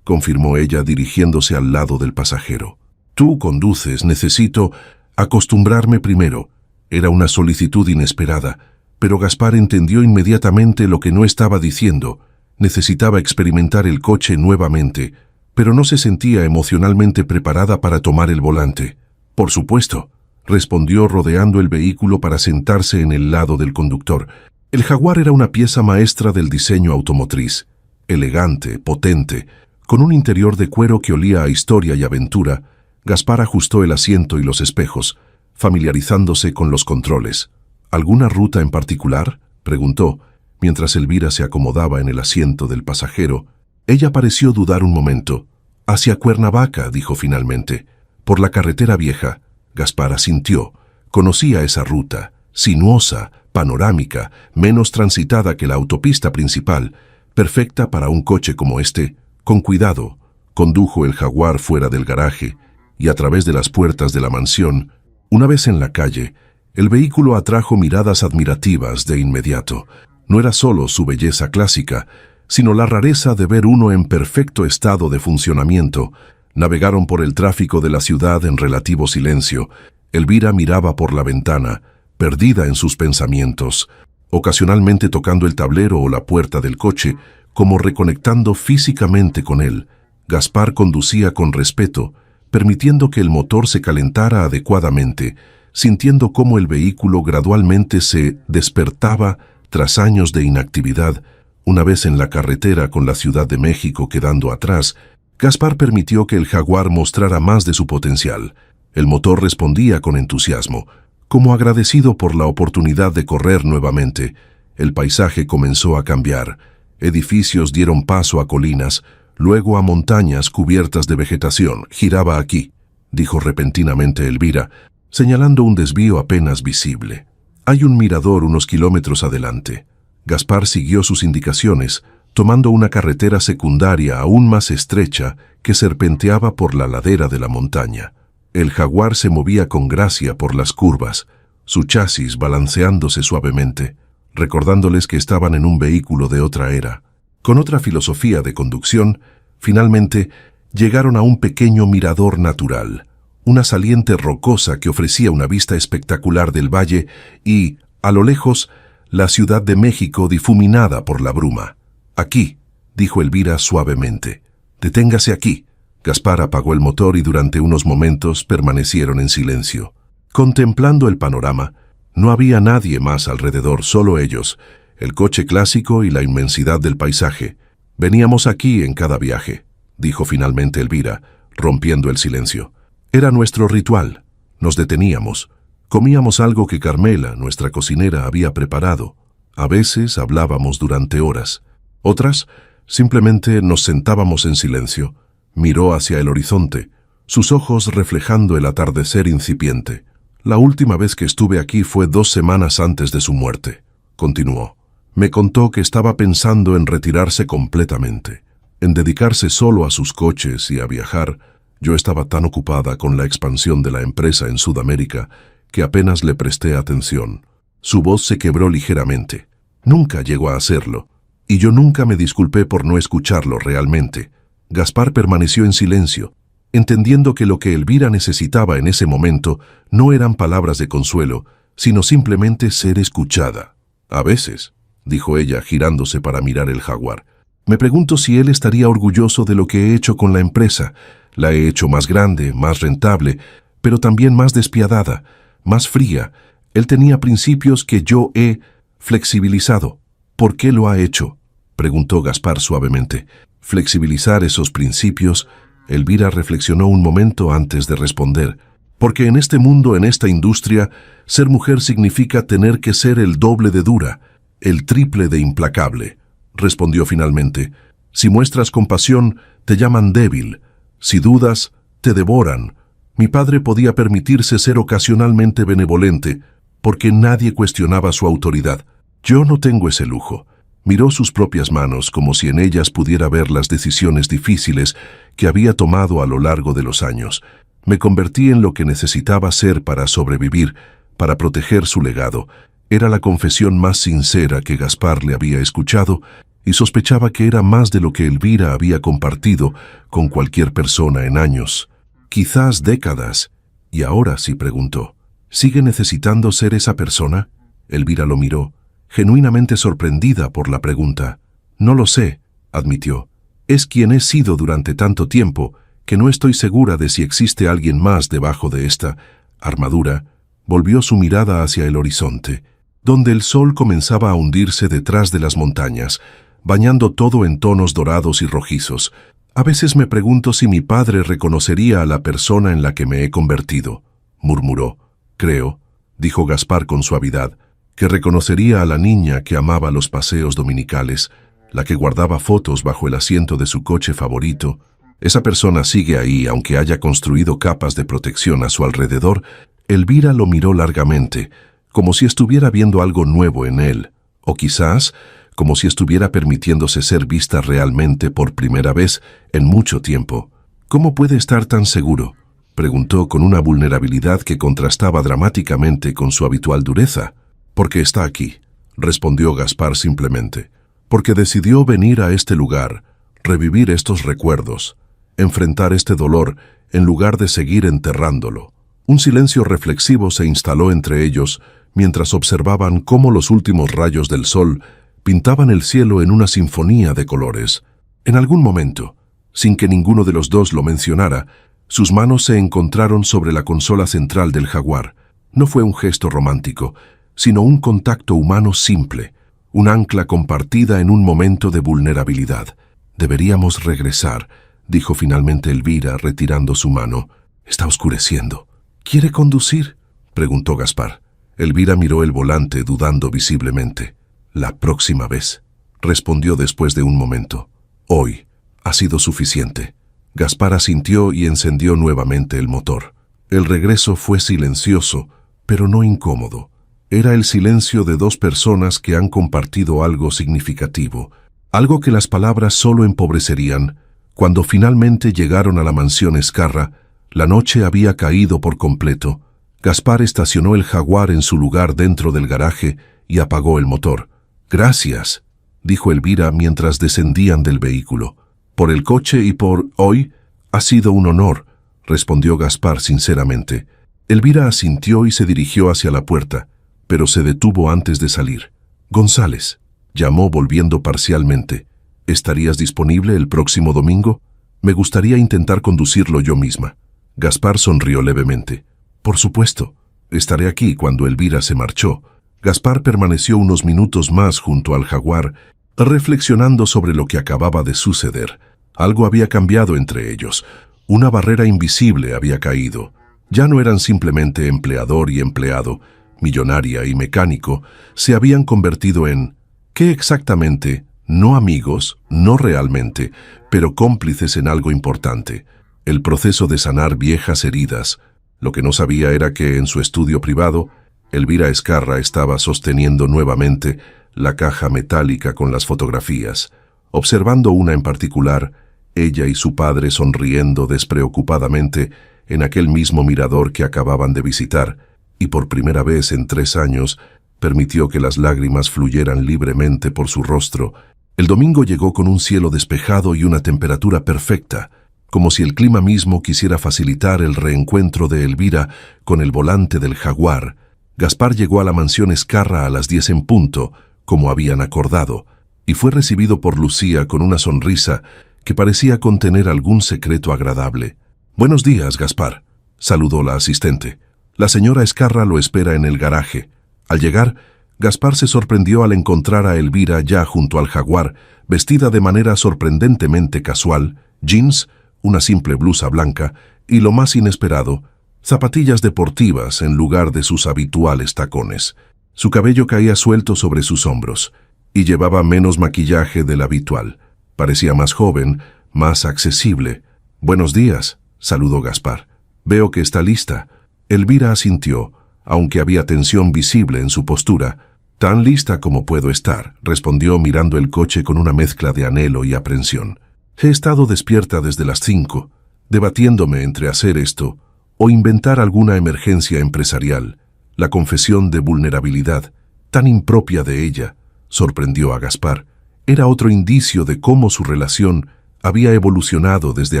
confirmó ella dirigiéndose al lado del pasajero. «Tú conduces, necesito acostumbrarme primero». Era una solicitud inesperada, pero Gaspar entendió inmediatamente lo que no estaba diciendo. Necesitaba experimentar el coche nuevamente, pero no se sentía emocionalmente preparada para tomar el volante. «Por supuesto», respondió rodeando el vehículo para sentarse en el lado del conductor. El Jaguar era una pieza maestra del diseño automotriz, elegante, potente, con un interior de cuero que olía a historia y aventura. Gaspar ajustó el asiento y los espejos, familiarizándose con los controles. «¿Alguna ruta en particular?», preguntó, mientras Elvira se acomodaba en el asiento del pasajero. Ella pareció dudar un momento. «Hacia Cuernavaca», dijo finalmente. «Por la carretera vieja». Gaspar asintió. Conocía esa ruta, sinuosa, panorámica, menos transitada que la autopista principal, perfecta para un coche como este. Con cuidado, condujo el Jaguar fuera del garaje y a través de las puertas de la mansión. Una vez en la calle, el vehículo atrajo miradas admirativas de inmediato. No era solo su belleza clásica, sino la rareza de ver uno en perfecto estado de funcionamiento. Navegaron por el tráfico de la ciudad en relativo silencio. Elvira miraba por la ventana, perdida en sus pensamientos, ocasionalmente tocando el tablero o la puerta del coche, como reconectando físicamente con él. Gaspar conducía con respeto, permitiendo que el motor se calentara adecuadamente, sintiendo cómo el vehículo gradualmente se despertaba tras años de inactividad. Una vez en la carretera con la Ciudad de México quedando atrás, Gaspar permitió que el Jaguar mostrara más de su potencial. El motor respondía con entusiasmo, como agradecido por la oportunidad de correr nuevamente. El paisaje comenzó a cambiar. Edificios dieron paso a colinas, luego a montañas cubiertas de vegetación. «Giraba aquí», dijo repentinamente Elvira, señalando un desvío apenas visible. «Hay un mirador unos kilómetros adelante». Gaspar siguió sus indicaciones, tomando una carretera secundaria aún más estrecha que serpenteaba por la ladera de la montaña. El Jaguar se movía con gracia por las curvas, su chasis balanceándose suavemente, recordándoles que estaban en un vehículo de otra era. Con otra filosofía de conducción, finalmente llegaron a un pequeño mirador natural, una saliente rocosa que ofrecía una vista espectacular del valle y, a lo lejos, la Ciudad de México difuminada por la bruma. «Aquí», dijo Elvira suavemente. «Deténgase aquí». Gaspar apagó el motor y durante unos momentos permanecieron en silencio. Contemplando el panorama, no había nadie más alrededor, solo ellos, el coche clásico y la inmensidad del paisaje. «Veníamos aquí en cada viaje», dijo finalmente Elvira, rompiendo el silencio. «Era nuestro ritual. Nos deteníamos. Comíamos algo que Carmela, nuestra cocinera, había preparado. A veces hablábamos durante horas. Otras, simplemente nos sentábamos en silencio». Miró hacia el horizonte, sus ojos reflejando el atardecer incipiente. «La última vez que estuve aquí fue 2 semanas antes de su muerte», continuó. «Me contó que estaba pensando en retirarse completamente, en dedicarse solo a sus coches y a viajar. Yo estaba tan ocupada con la expansión de la empresa en Sudamérica que apenas le presté atención». Su voz se quebró ligeramente. «Nunca llegó a hacerlo, y yo nunca me disculpé por no escucharlo realmente». Gaspar permaneció en silencio, entendiendo que lo que Elvira necesitaba en ese momento no eran palabras de consuelo, sino simplemente ser escuchada. «A veces», dijo ella girándose para mirar el Jaguar, «me pregunto si él estaría orgulloso de lo que he hecho con la empresa. La he hecho más grande, más rentable, pero también más despiadada, más fría. Él tenía principios que yo he flexibilizado». «¿Por qué lo ha hecho?», preguntó Gaspar suavemente. «Flexibilizar esos principios», Elvira reflexionó un momento antes de responder. «Porque en este mundo, en esta industria, ser mujer significa tener que ser el doble de dura, el triple de implacable», respondió finalmente. «Si muestras compasión, te llaman débil. Si dudas, te devoran. Mi padre podía permitirse ser ocasionalmente benevolente, porque nadie cuestionaba su autoridad. Yo no tengo ese lujo». Miró sus propias manos como si en ellas pudiera ver las decisiones difíciles que había tomado a lo largo de los años. «Me convertí en lo que necesitaba ser para sobrevivir, para proteger su legado». Era la confesión más sincera que Gaspar le había escuchado y sospechaba que era más de lo que Elvira había compartido con cualquier persona en años, quizás décadas. Y ahora sí preguntó, ¿sigue necesitando ser esa persona? Elvira lo miró, genuinamente sorprendida por la pregunta. «No lo sé», admitió. «Es quien he sido durante tanto tiempo que no estoy segura de si existe alguien más debajo de esta armadura». Volvió su mirada hacia el horizonte, donde el sol comenzaba a hundirse detrás de las montañas, bañando todo en tonos dorados y rojizos. «A veces me pregunto si mi padre reconocería a la persona en la que me he convertido», murmuró. «Creo», dijo Gaspar con suavidad, «que reconocería a la niña que amaba los paseos dominicales, la que guardaba fotos bajo el asiento de su coche favorito. Esa persona sigue ahí, aunque haya construido capas de protección a su alrededor». Elvira lo miró largamente, como si estuviera viendo algo nuevo en él, o quizás como si estuviera permitiéndose ser vista realmente por primera vez en mucho tiempo. «¿Cómo puede estar tan seguro?», preguntó con una vulnerabilidad que contrastaba dramáticamente con su habitual dureza. «Porque está aquí», respondió Gaspar simplemente. «Porque decidió venir a este lugar, revivir estos recuerdos, enfrentar este dolor en lugar de seguir enterrándolo». Un silencio reflexivo se instaló entre ellos mientras observaban cómo los últimos rayos del sol pintaban el cielo en una sinfonía de colores. En algún momento, sin que ninguno de los dos lo mencionara, Sus manos se encontraron sobre la consola central del Jaguar. No fue un gesto romántico, sino un contacto humano simple, un ancla compartida en un momento de vulnerabilidad. «Deberíamos regresar», dijo finalmente Elvira, retirando su mano. «Está oscureciendo». «¿Quiere conducir?», preguntó Gaspar. Elvira miró el volante, dudando visiblemente. «La próxima vez», respondió después de un momento. «Hoy ha sido suficiente». Gaspar asintió y encendió nuevamente el motor. El regreso fue silencioso, pero no incómodo. Era el silencio de dos personas que han compartido algo significativo, algo que las palabras solo empobrecerían. Cuando finalmente llegaron a la mansión Ezcarra, la noche había caído por completo. Gaspar estacionó el Jaguar en su lugar dentro del garaje y apagó el motor. «Gracias», dijo Elvira mientras descendían del vehículo. «Por el coche y por hoy, ha sido un honor», respondió Gaspar sinceramente. Elvira asintió y se dirigió hacia la puerta, pero se detuvo antes de salir. «González», llamó volviendo parcialmente. «¿Estarías disponible el próximo domingo? Me gustaría intentar conducirlo yo misma». Gaspar sonrió levemente. «Por supuesto. Estaré aquí». Cuando Elvira se marchó, Gaspar permaneció unos minutos más junto al Jaguar, reflexionando sobre lo que acababa de suceder. Algo había cambiado entre ellos. Una barrera invisible había caído. Ya no eran simplemente empleador y empleado, millonaria y mecánico. Se habían convertido en... ¿qué exactamente? No amigos, no realmente, pero cómplices en algo importante. El proceso de sanar viejas heridas. Lo que no sabía era que en su estudio privado, Elvira Ezcarra estaba sosteniendo nuevamente la caja metálica con las fotografías. Observando una en particular, ella y su padre sonriendo despreocupadamente en aquel mismo mirador que acababan de visitar, y por primera vez en 3 años permitió que las lágrimas fluyeran libremente por su rostro. El domingo llegó con un cielo despejado y una temperatura perfecta, como si el clima mismo quisiera facilitar el reencuentro de Elvira con el volante del Jaguar. Gaspar llegó a la mansión Ezcarra a las 10 en punto, como habían acordado, y fue recibido por Lucía con una sonrisa que parecía contener algún secreto agradable. «Buenos días, Gaspar», saludó la asistente. «La señora Ezcarra lo espera en el garaje». Al llegar, Gaspar se sorprendió al encontrar a Elvira ya junto al Jaguar, vestida de manera sorprendentemente casual, jeans, una simple blusa blanca y, lo más inesperado, zapatillas deportivas en lugar de sus habituales tacones. Su cabello caía suelto sobre sus hombros y llevaba menos maquillaje del habitual. Parecía más joven, más accesible. «Buenos días», saludó Gaspar. «Veo que está lista». Elvira asintió, aunque había tensión visible en su postura. «Tan lista como puedo estar», respondió mirando el coche con una mezcla de anhelo y aprensión. «He estado despierta desde las 5, debatiéndome entre hacer esto o inventar alguna emergencia empresarial». La confesión de vulnerabilidad, tan impropia de ella, sorprendió a Gaspar. Era otro indicio de cómo su relación había evolucionado desde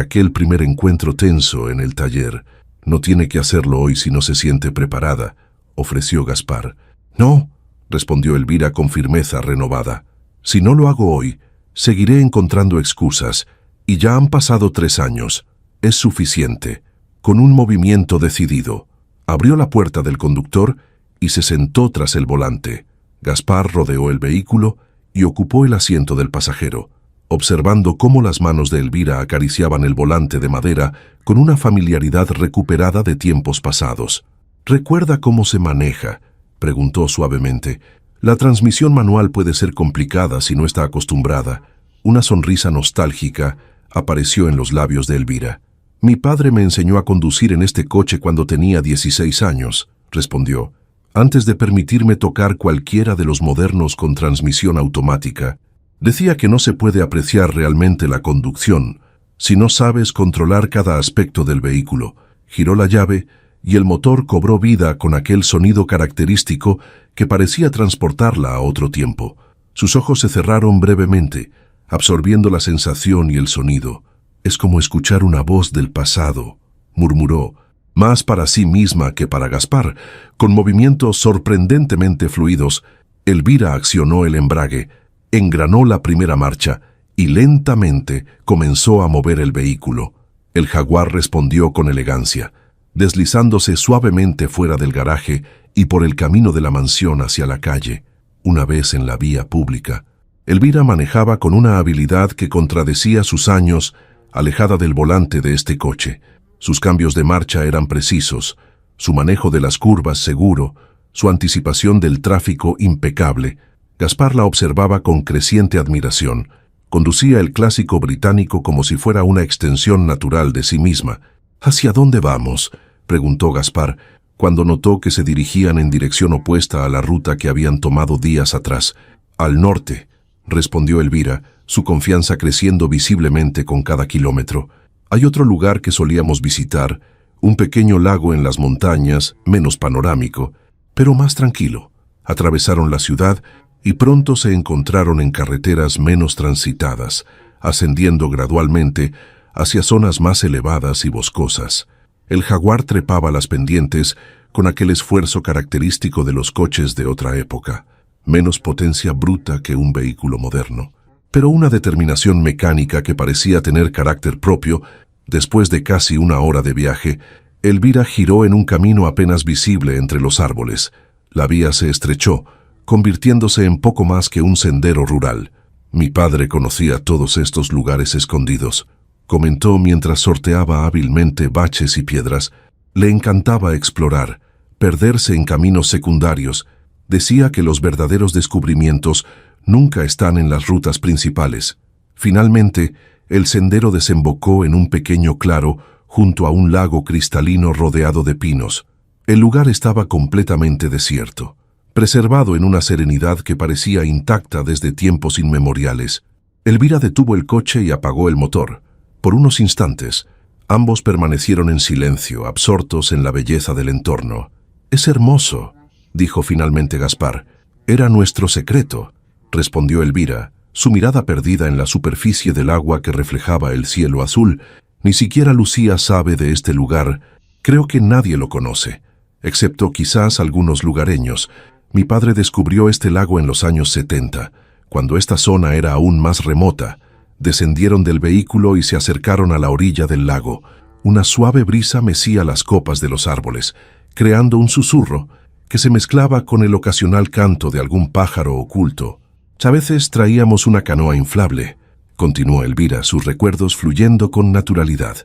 aquel primer encuentro tenso en el taller. «No tiene que hacerlo hoy si no se siente preparada», ofreció Gaspar. «No», respondió Elvira con firmeza renovada. «Si no lo hago hoy, seguiré encontrando excusas, y ya han pasado 3 años. Es suficiente». Con un movimiento decidido, abrió la puerta del conductor y se sentó tras el volante. Gaspar rodeó el vehículo y ocupó el asiento del pasajero, observando cómo las manos de Elvira acariciaban el volante de madera con una familiaridad recuperada de tiempos pasados. «¿Recuerda cómo se maneja?», preguntó suavemente. «La transmisión manual puede ser complicada si no está acostumbrada». Una sonrisa nostálgica apareció en los labios de Elvira. «Mi padre me enseñó a conducir en este coche cuando tenía 16 años», respondió, «antes de permitirme tocar cualquiera de los modernos con transmisión automática. Decía que no se puede apreciar realmente la conducción si no sabes controlar cada aspecto del vehículo». Giró la llave y el motor cobró vida con aquel sonido característico que parecía transportarla a otro tiempo. Sus ojos se cerraron brevemente, absorbiendo la sensación y el sonido. «Es como escuchar una voz del pasado», murmuró, más para sí misma que para Gaspar. Con movimientos sorprendentemente fluidos, Elvira accionó el embrague, engranó la primera marcha y lentamente comenzó a mover el vehículo. El jaguar respondió con elegancia, deslizándose suavemente fuera del garaje y por el camino de la mansión hacia la calle. Una vez en la vía pública, Elvira manejaba con una habilidad que contradecía sus años, alejada del volante de este coche. Sus cambios de marcha eran precisos, su manejo de las curvas seguro, su anticipación del tráfico impecable. Gaspar la observaba con creciente admiración. Conducía el clásico británico como si fuera una extensión natural de sí misma. ¿Hacia dónde vamos?, preguntó Gaspar, cuando notó que se dirigían en dirección opuesta a la ruta que habían tomado días atrás. «Al norte», respondió Elvira, su confianza creciendo visiblemente con cada kilómetro. «Hay otro lugar que solíamos visitar, un pequeño lago en las montañas, menos panorámico, pero más tranquilo». Atravesaron la ciudad y pronto se encontraron en carreteras menos transitadas, ascendiendo gradualmente hacia zonas más elevadas y boscosas. El jaguar trepaba las pendientes con aquel esfuerzo característico de los coches de otra época, menos potencia bruta que un vehículo moderno, pero una determinación mecánica que parecía tener carácter propio. Después de casi una hora de viaje, Elvira giró en un camino apenas visible entre los árboles. La vía se estrechó, convirtiéndose en poco más que un sendero rural. «Mi padre conocía todos estos lugares escondidos», comentó mientras sorteaba hábilmente baches y piedras. Le encantaba explorar, perderse en caminos secundarios. Decía que los verdaderos descubrimientos nunca están en las rutas principales. Finalmente, el sendero desembocó en un pequeño claro junto a un lago cristalino rodeado de pinos. El lugar estaba completamente desierto, preservado en una serenidad que parecía intacta desde tiempos inmemoriales. Elvira detuvo el coche y apagó el motor. Por unos instantes, ambos permanecieron en silencio, absortos en la belleza del entorno. «Es hermoso», dijo finalmente Gaspar. «Era nuestro secreto», respondió Elvira, su mirada perdida en la superficie del agua que reflejaba el cielo azul. «Ni siquiera Lucía sabe de este lugar. Creo que nadie lo conoce, excepto quizás algunos lugareños. Mi padre descubrió este lago en los años 70, cuando esta zona era aún más remota. Descendieron del vehículo y se acercaron a la orilla del lago. Una suave brisa mecía las copas de los árboles, creando un susurro que se mezclaba con el ocasional canto de algún pájaro oculto. A veces traíamos una canoa inflable», continuó Elvira, sus recuerdos fluyendo con naturalidad.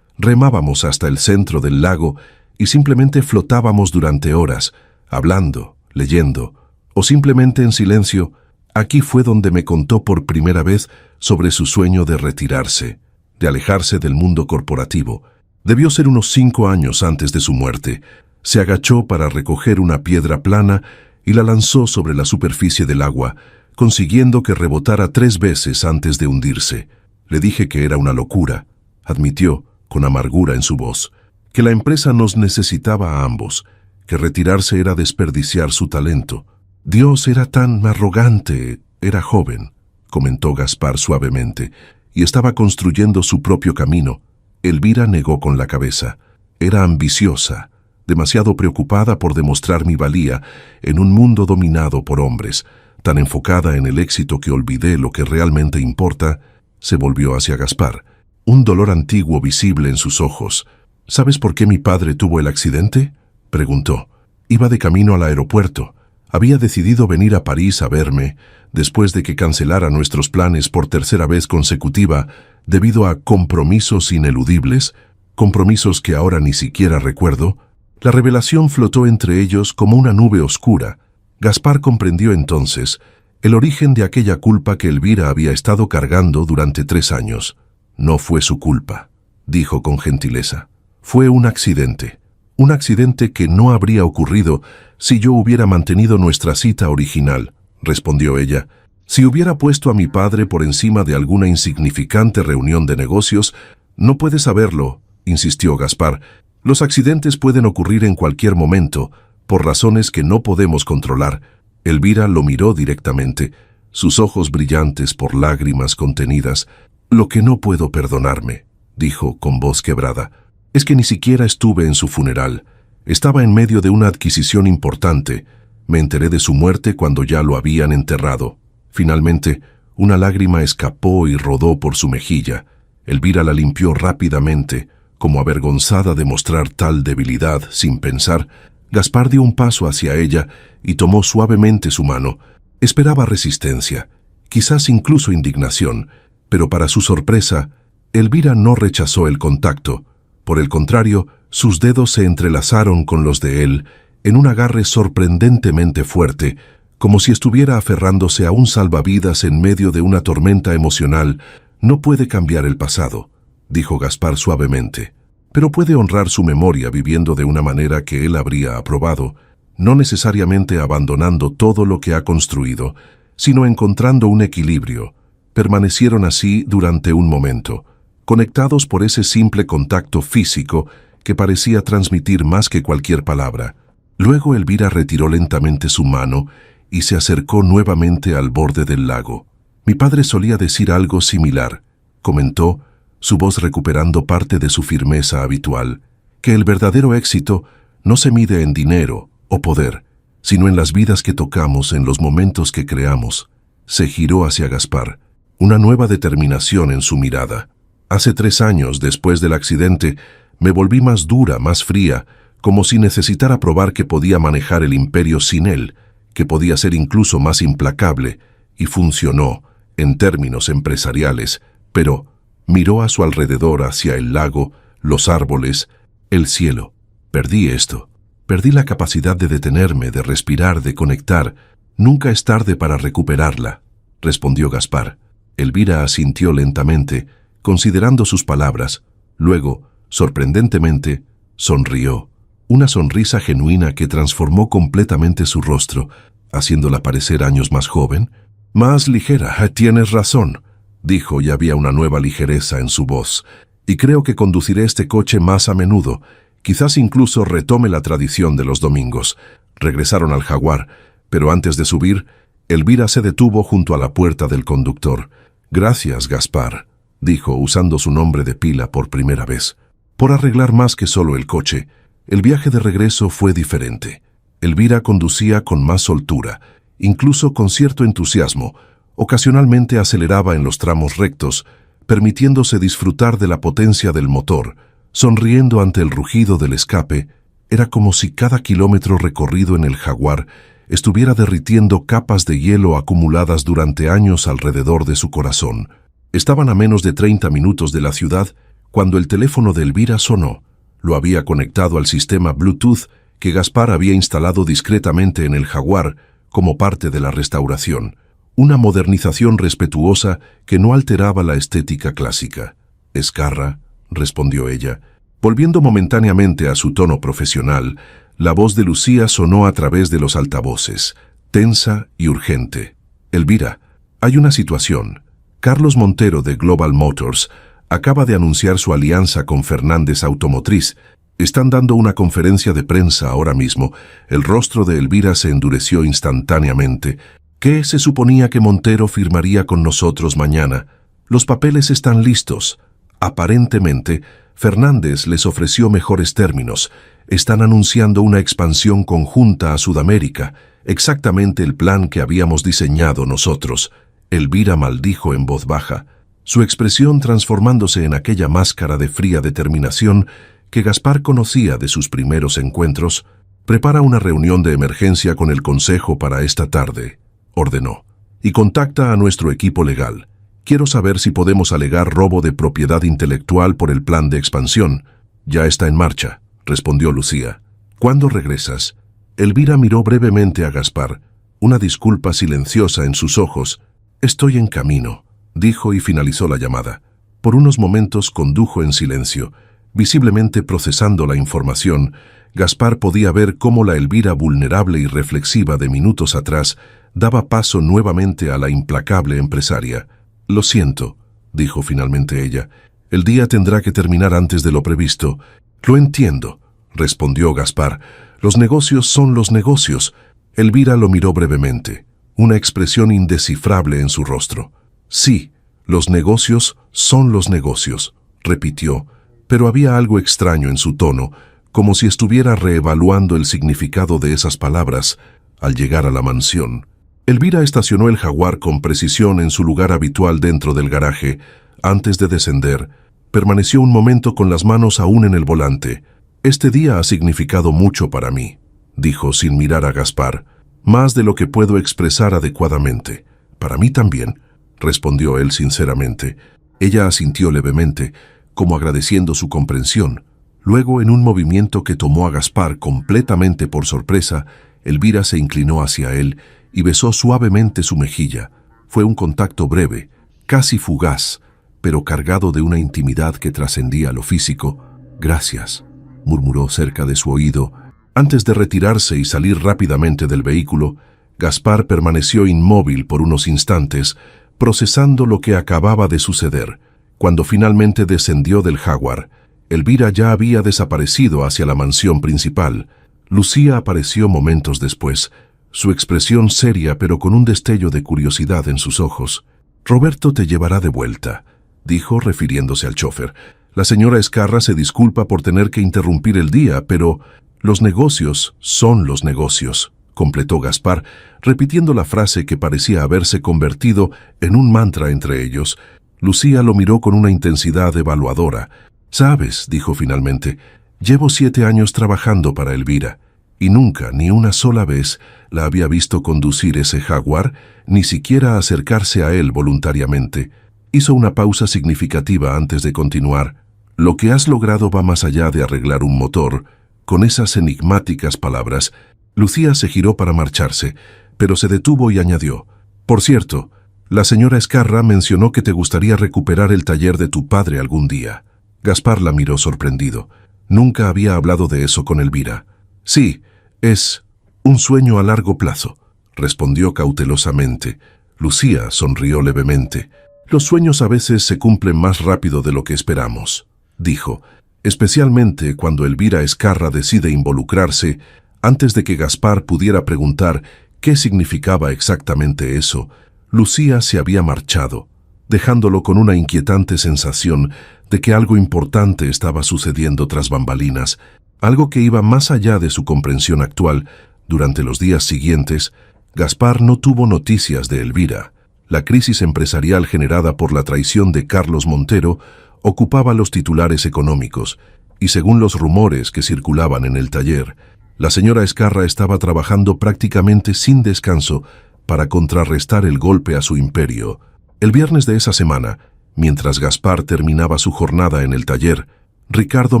«Remábamos hasta el centro del lago y simplemente flotábamos durante horas, hablando, leyendo o simplemente en silencio. Aquí fue donde me contó por primera vez sobre su sueño de retirarse, de alejarse del mundo corporativo. Debió ser unos 5 años antes de su muerte. Se agachó para recoger una piedra plana y la lanzó sobre la superficie del agua, consiguiendo que rebotara 3 veces antes de hundirse. Le dije que era una locura», admitió, con amargura en su voz, «que la empresa nos necesitaba a ambos, que retirarse era desperdiciar su talento. Dios era tan arrogante. Era joven», comentó Gaspar suavemente, «y estaba construyendo su propio camino». Elvira negó con la cabeza. «Era ambiciosa, demasiado preocupada por demostrar mi valía en un mundo dominado por hombres, tan enfocada en el éxito que olvidé lo que realmente importa». Se volvió hacia Gaspar, un dolor antiguo visible en sus ojos. «¿Sabes por qué mi padre tuvo el accidente?», preguntó. «Iba de camino al aeropuerto. Había decidido venir a París a verme, después de que cancelara nuestros planes por 3ª vez consecutiva debido a compromisos ineludibles, compromisos que ahora ni siquiera recuerdo». La revelación flotó entre ellos como una nube oscura. Gaspar comprendió entonces el origen de aquella culpa que Elvira había estado cargando durante 3 años. «No fue su culpa», dijo con gentileza. «Fue un accidente que no habría ocurrido si yo hubiera mantenido nuestra cita original», respondió ella. «Si hubiera puesto a mi padre por encima de alguna insignificante reunión de negocios». «No puede saberlo», insistió Gaspar. «Los accidentes pueden ocurrir en cualquier momento, por razones que no podemos controlar». Elvira lo miró directamente, sus ojos brillantes por lágrimas contenidas. «Lo que no puedo perdonarme», dijo con voz quebrada, «es que ni siquiera estuve en su funeral. Estaba en medio de una adquisición importante. Me enteré de su muerte cuando ya lo habían enterrado». Finalmente, una lágrima escapó y rodó por su mejilla. Elvira la limpió rápidamente, como avergonzada de mostrar tal debilidad sin pensar. Gaspar dio un paso hacia ella y tomó suavemente su mano. Esperaba resistencia, quizás incluso indignación, pero para su sorpresa, Elvira no rechazó el contacto. Por el contrario, sus dedos se entrelazaron con los de él en un agarre sorprendentemente fuerte, como si estuviera aferrándose a un salvavidas en medio de una tormenta emocional. «No puede cambiar el pasado», dijo Gaspar suavemente, «pero puede honrar su memoria viviendo de una manera que él habría aprobado, no necesariamente abandonando todo lo que ha construido, sino encontrando un equilibrio». Permanecieron así durante un momento, conectados por ese simple contacto físico que parecía transmitir más que cualquier palabra. Luego Elvira retiró lentamente su mano y se acercó nuevamente al borde del lago. «Mi padre solía decir algo similar», comentó, su voz recuperando parte de su firmeza habitual, «que el verdadero éxito no se mide en dinero o poder, sino en las vidas que tocamos, en los momentos que creamos». Se giró hacia Gaspar, una nueva determinación en su mirada. «Hace 3 años, después del accidente, me volví más dura, más fría, como si necesitara probar que podía manejar el imperio sin él, que podía ser incluso más implacable, y funcionó, en términos empresariales, pero miró a su alrededor, hacia el lago, los árboles, el cielo. Perdí esto. Perdí la capacidad de detenerme, de respirar, de conectar. Nunca es tarde para recuperarla», respondió Gaspar. Elvira asintió lentamente, considerando sus palabras. Luego, sorprendentemente, sonrió. Una sonrisa genuina que transformó completamente su rostro, haciéndola parecer años más joven. «Más ligera, tienes razón», dijo, y había una nueva ligereza en su voz. «Y creo que conduciré este coche más a menudo. Quizás incluso retome la tradición de los domingos». Regresaron al Jaguar, pero antes de subir, Elvira se detuvo junto a la puerta del conductor. «Gracias, Gaspar», dijo, usando su nombre de pila por primera vez, «por arreglar más que solo el coche». El viaje de regreso fue diferente. Elvira conducía con más soltura, incluso con cierto entusiasmo. Ocasionalmente aceleraba en los tramos rectos, permitiéndose disfrutar de la potencia del motor, sonriendo ante el rugido del escape. Era como si cada kilómetro recorrido en el Jaguar estuviera derritiendo capas de hielo acumuladas durante años alrededor de su corazón. Estaban a menos de 30 minutos de la ciudad cuando el teléfono de Elvira sonó. Lo había conectado al sistema Bluetooth que Gaspar había instalado discretamente en el Jaguar como parte de la restauración. Una modernización respetuosa que no alteraba la estética clásica. «Escarra», respondió ella. Volviendo momentáneamente a su tono profesional, la voz de Lucía sonó a través de los altavoces, tensa y urgente. «Elvira, hay una situación. Carlos Montero de Global Motors acaba de anunciar su alianza con Fernández Automotriz. Están dando una conferencia de prensa ahora mismo». El rostro de Elvira se endureció instantáneamente. «¿Qué se suponía que Montero firmaría con nosotros mañana? Los papeles están listos. Aparentemente, Fernández les ofreció mejores términos. Están anunciando una expansión conjunta a Sudamérica, exactamente el plan que habíamos diseñado nosotros». Elvira maldijo en voz baja, su expresión transformándose en aquella máscara de fría determinación que Gaspar conocía de sus primeros encuentros. «Prepara una reunión de emergencia con el Consejo para esta tarde», ordenó, «y contacta a nuestro equipo legal. Quiero saber si podemos alegar robo de propiedad intelectual por el plan de expansión». «Ya está en marcha», respondió Lucía. «¿Cuándo regresas?» Elvira miró brevemente a Gaspar, una disculpa silenciosa en sus ojos. «Estoy en camino», dijo, y finalizó la llamada. Por unos momentos condujo en silencio, visiblemente procesando la información. Gaspar podía ver cómo la Elvira vulnerable y reflexiva de minutos atrás daba paso nuevamente a la implacable empresaria. «Lo siento», dijo finalmente ella. «El día tendrá que terminar antes de lo previsto». «Lo entiendo», respondió Gaspar. «Los negocios son los negocios». Elvira lo miró brevemente, una expresión indescifrable en su rostro. «Sí, los negocios son los negocios», repitió, pero había algo extraño en su tono, como si estuviera reevaluando el significado de esas palabras. Al llegar a la mansión, Elvira estacionó el Jaguar con precisión en su lugar habitual dentro del garaje, Antes de descender, permaneció un momento con las manos aún en el volante. «Este día ha significado mucho para mí», dijo sin mirar a Gaspar, «más de lo que puedo expresar adecuadamente». «Para mí también», respondió él sinceramente. Ella asintió levemente, como agradeciendo su comprensión. Luego, en un movimiento que tomó a Gaspar completamente por sorpresa, Elvira se inclinó hacia él y besó suavemente su mejilla. Fue un contacto breve, casi fugaz, pero cargado de una intimidad que trascendía lo físico. «Gracias», murmuró cerca de su oído. Antes de retirarse y salir rápidamente del vehículo, Gaspar permaneció inmóvil por unos instantes, procesando lo que acababa de suceder. Cuando finalmente descendió del Jaguar, Elvira ya había desaparecido hacia la mansión principal. Lucía apareció momentos después, su expresión seria pero con un destello de curiosidad en sus ojos. «Roberto te llevará de vuelta», dijo refiriéndose al chofer. «La señora Escarra se disculpa por tener que interrumpir el día, pero los negocios son los negocios», completó Gaspar, repitiendo la frase que parecía haberse convertido en un mantra entre ellos. Lucía lo miró con una intensidad evaluadora. «Sabes», dijo finalmente, «llevo 7 años trabajando para Elvira, y nunca, ni una sola vez, la había visto conducir ese Jaguar, ni siquiera acercarse a él voluntariamente». Hizo una pausa significativa antes de continuar. «Lo que has logrado va más allá de arreglar un motor». Con esas enigmáticas palabras, Lucía se giró para marcharse, pero se detuvo y añadió: «Por cierto, la señora Escarra mencionó que te gustaría recuperar el taller de tu padre algún día». Gaspar la miró sorprendido. Nunca había hablado de eso con Elvira. «Sí, es un sueño a largo plazo», respondió cautelosamente. Lucía sonrió levemente. «Los sueños a veces se cumplen más rápido de lo que esperamos», dijo, especialmente cuando Elvira Escarra decide involucrarse. Antes de que Gaspar pudiera preguntar qué significaba exactamente eso, Lucía se había marchado, dejándolo con una inquietante sensación de que algo importante estaba sucediendo tras bambalinas, algo que iba más allá de su comprensión actual. Durante los días siguientes, Gaspar no tuvo noticias de Elvira. La crisis empresarial generada por la traición de Carlos Montero ocupaba los titulares económicos, y según los rumores que circulaban en el taller, la señora Escarra estaba trabajando prácticamente sin descanso para contrarrestar el golpe a su imperio. El viernes de esa semana, mientras Gaspar terminaba su jornada en el taller, Ricardo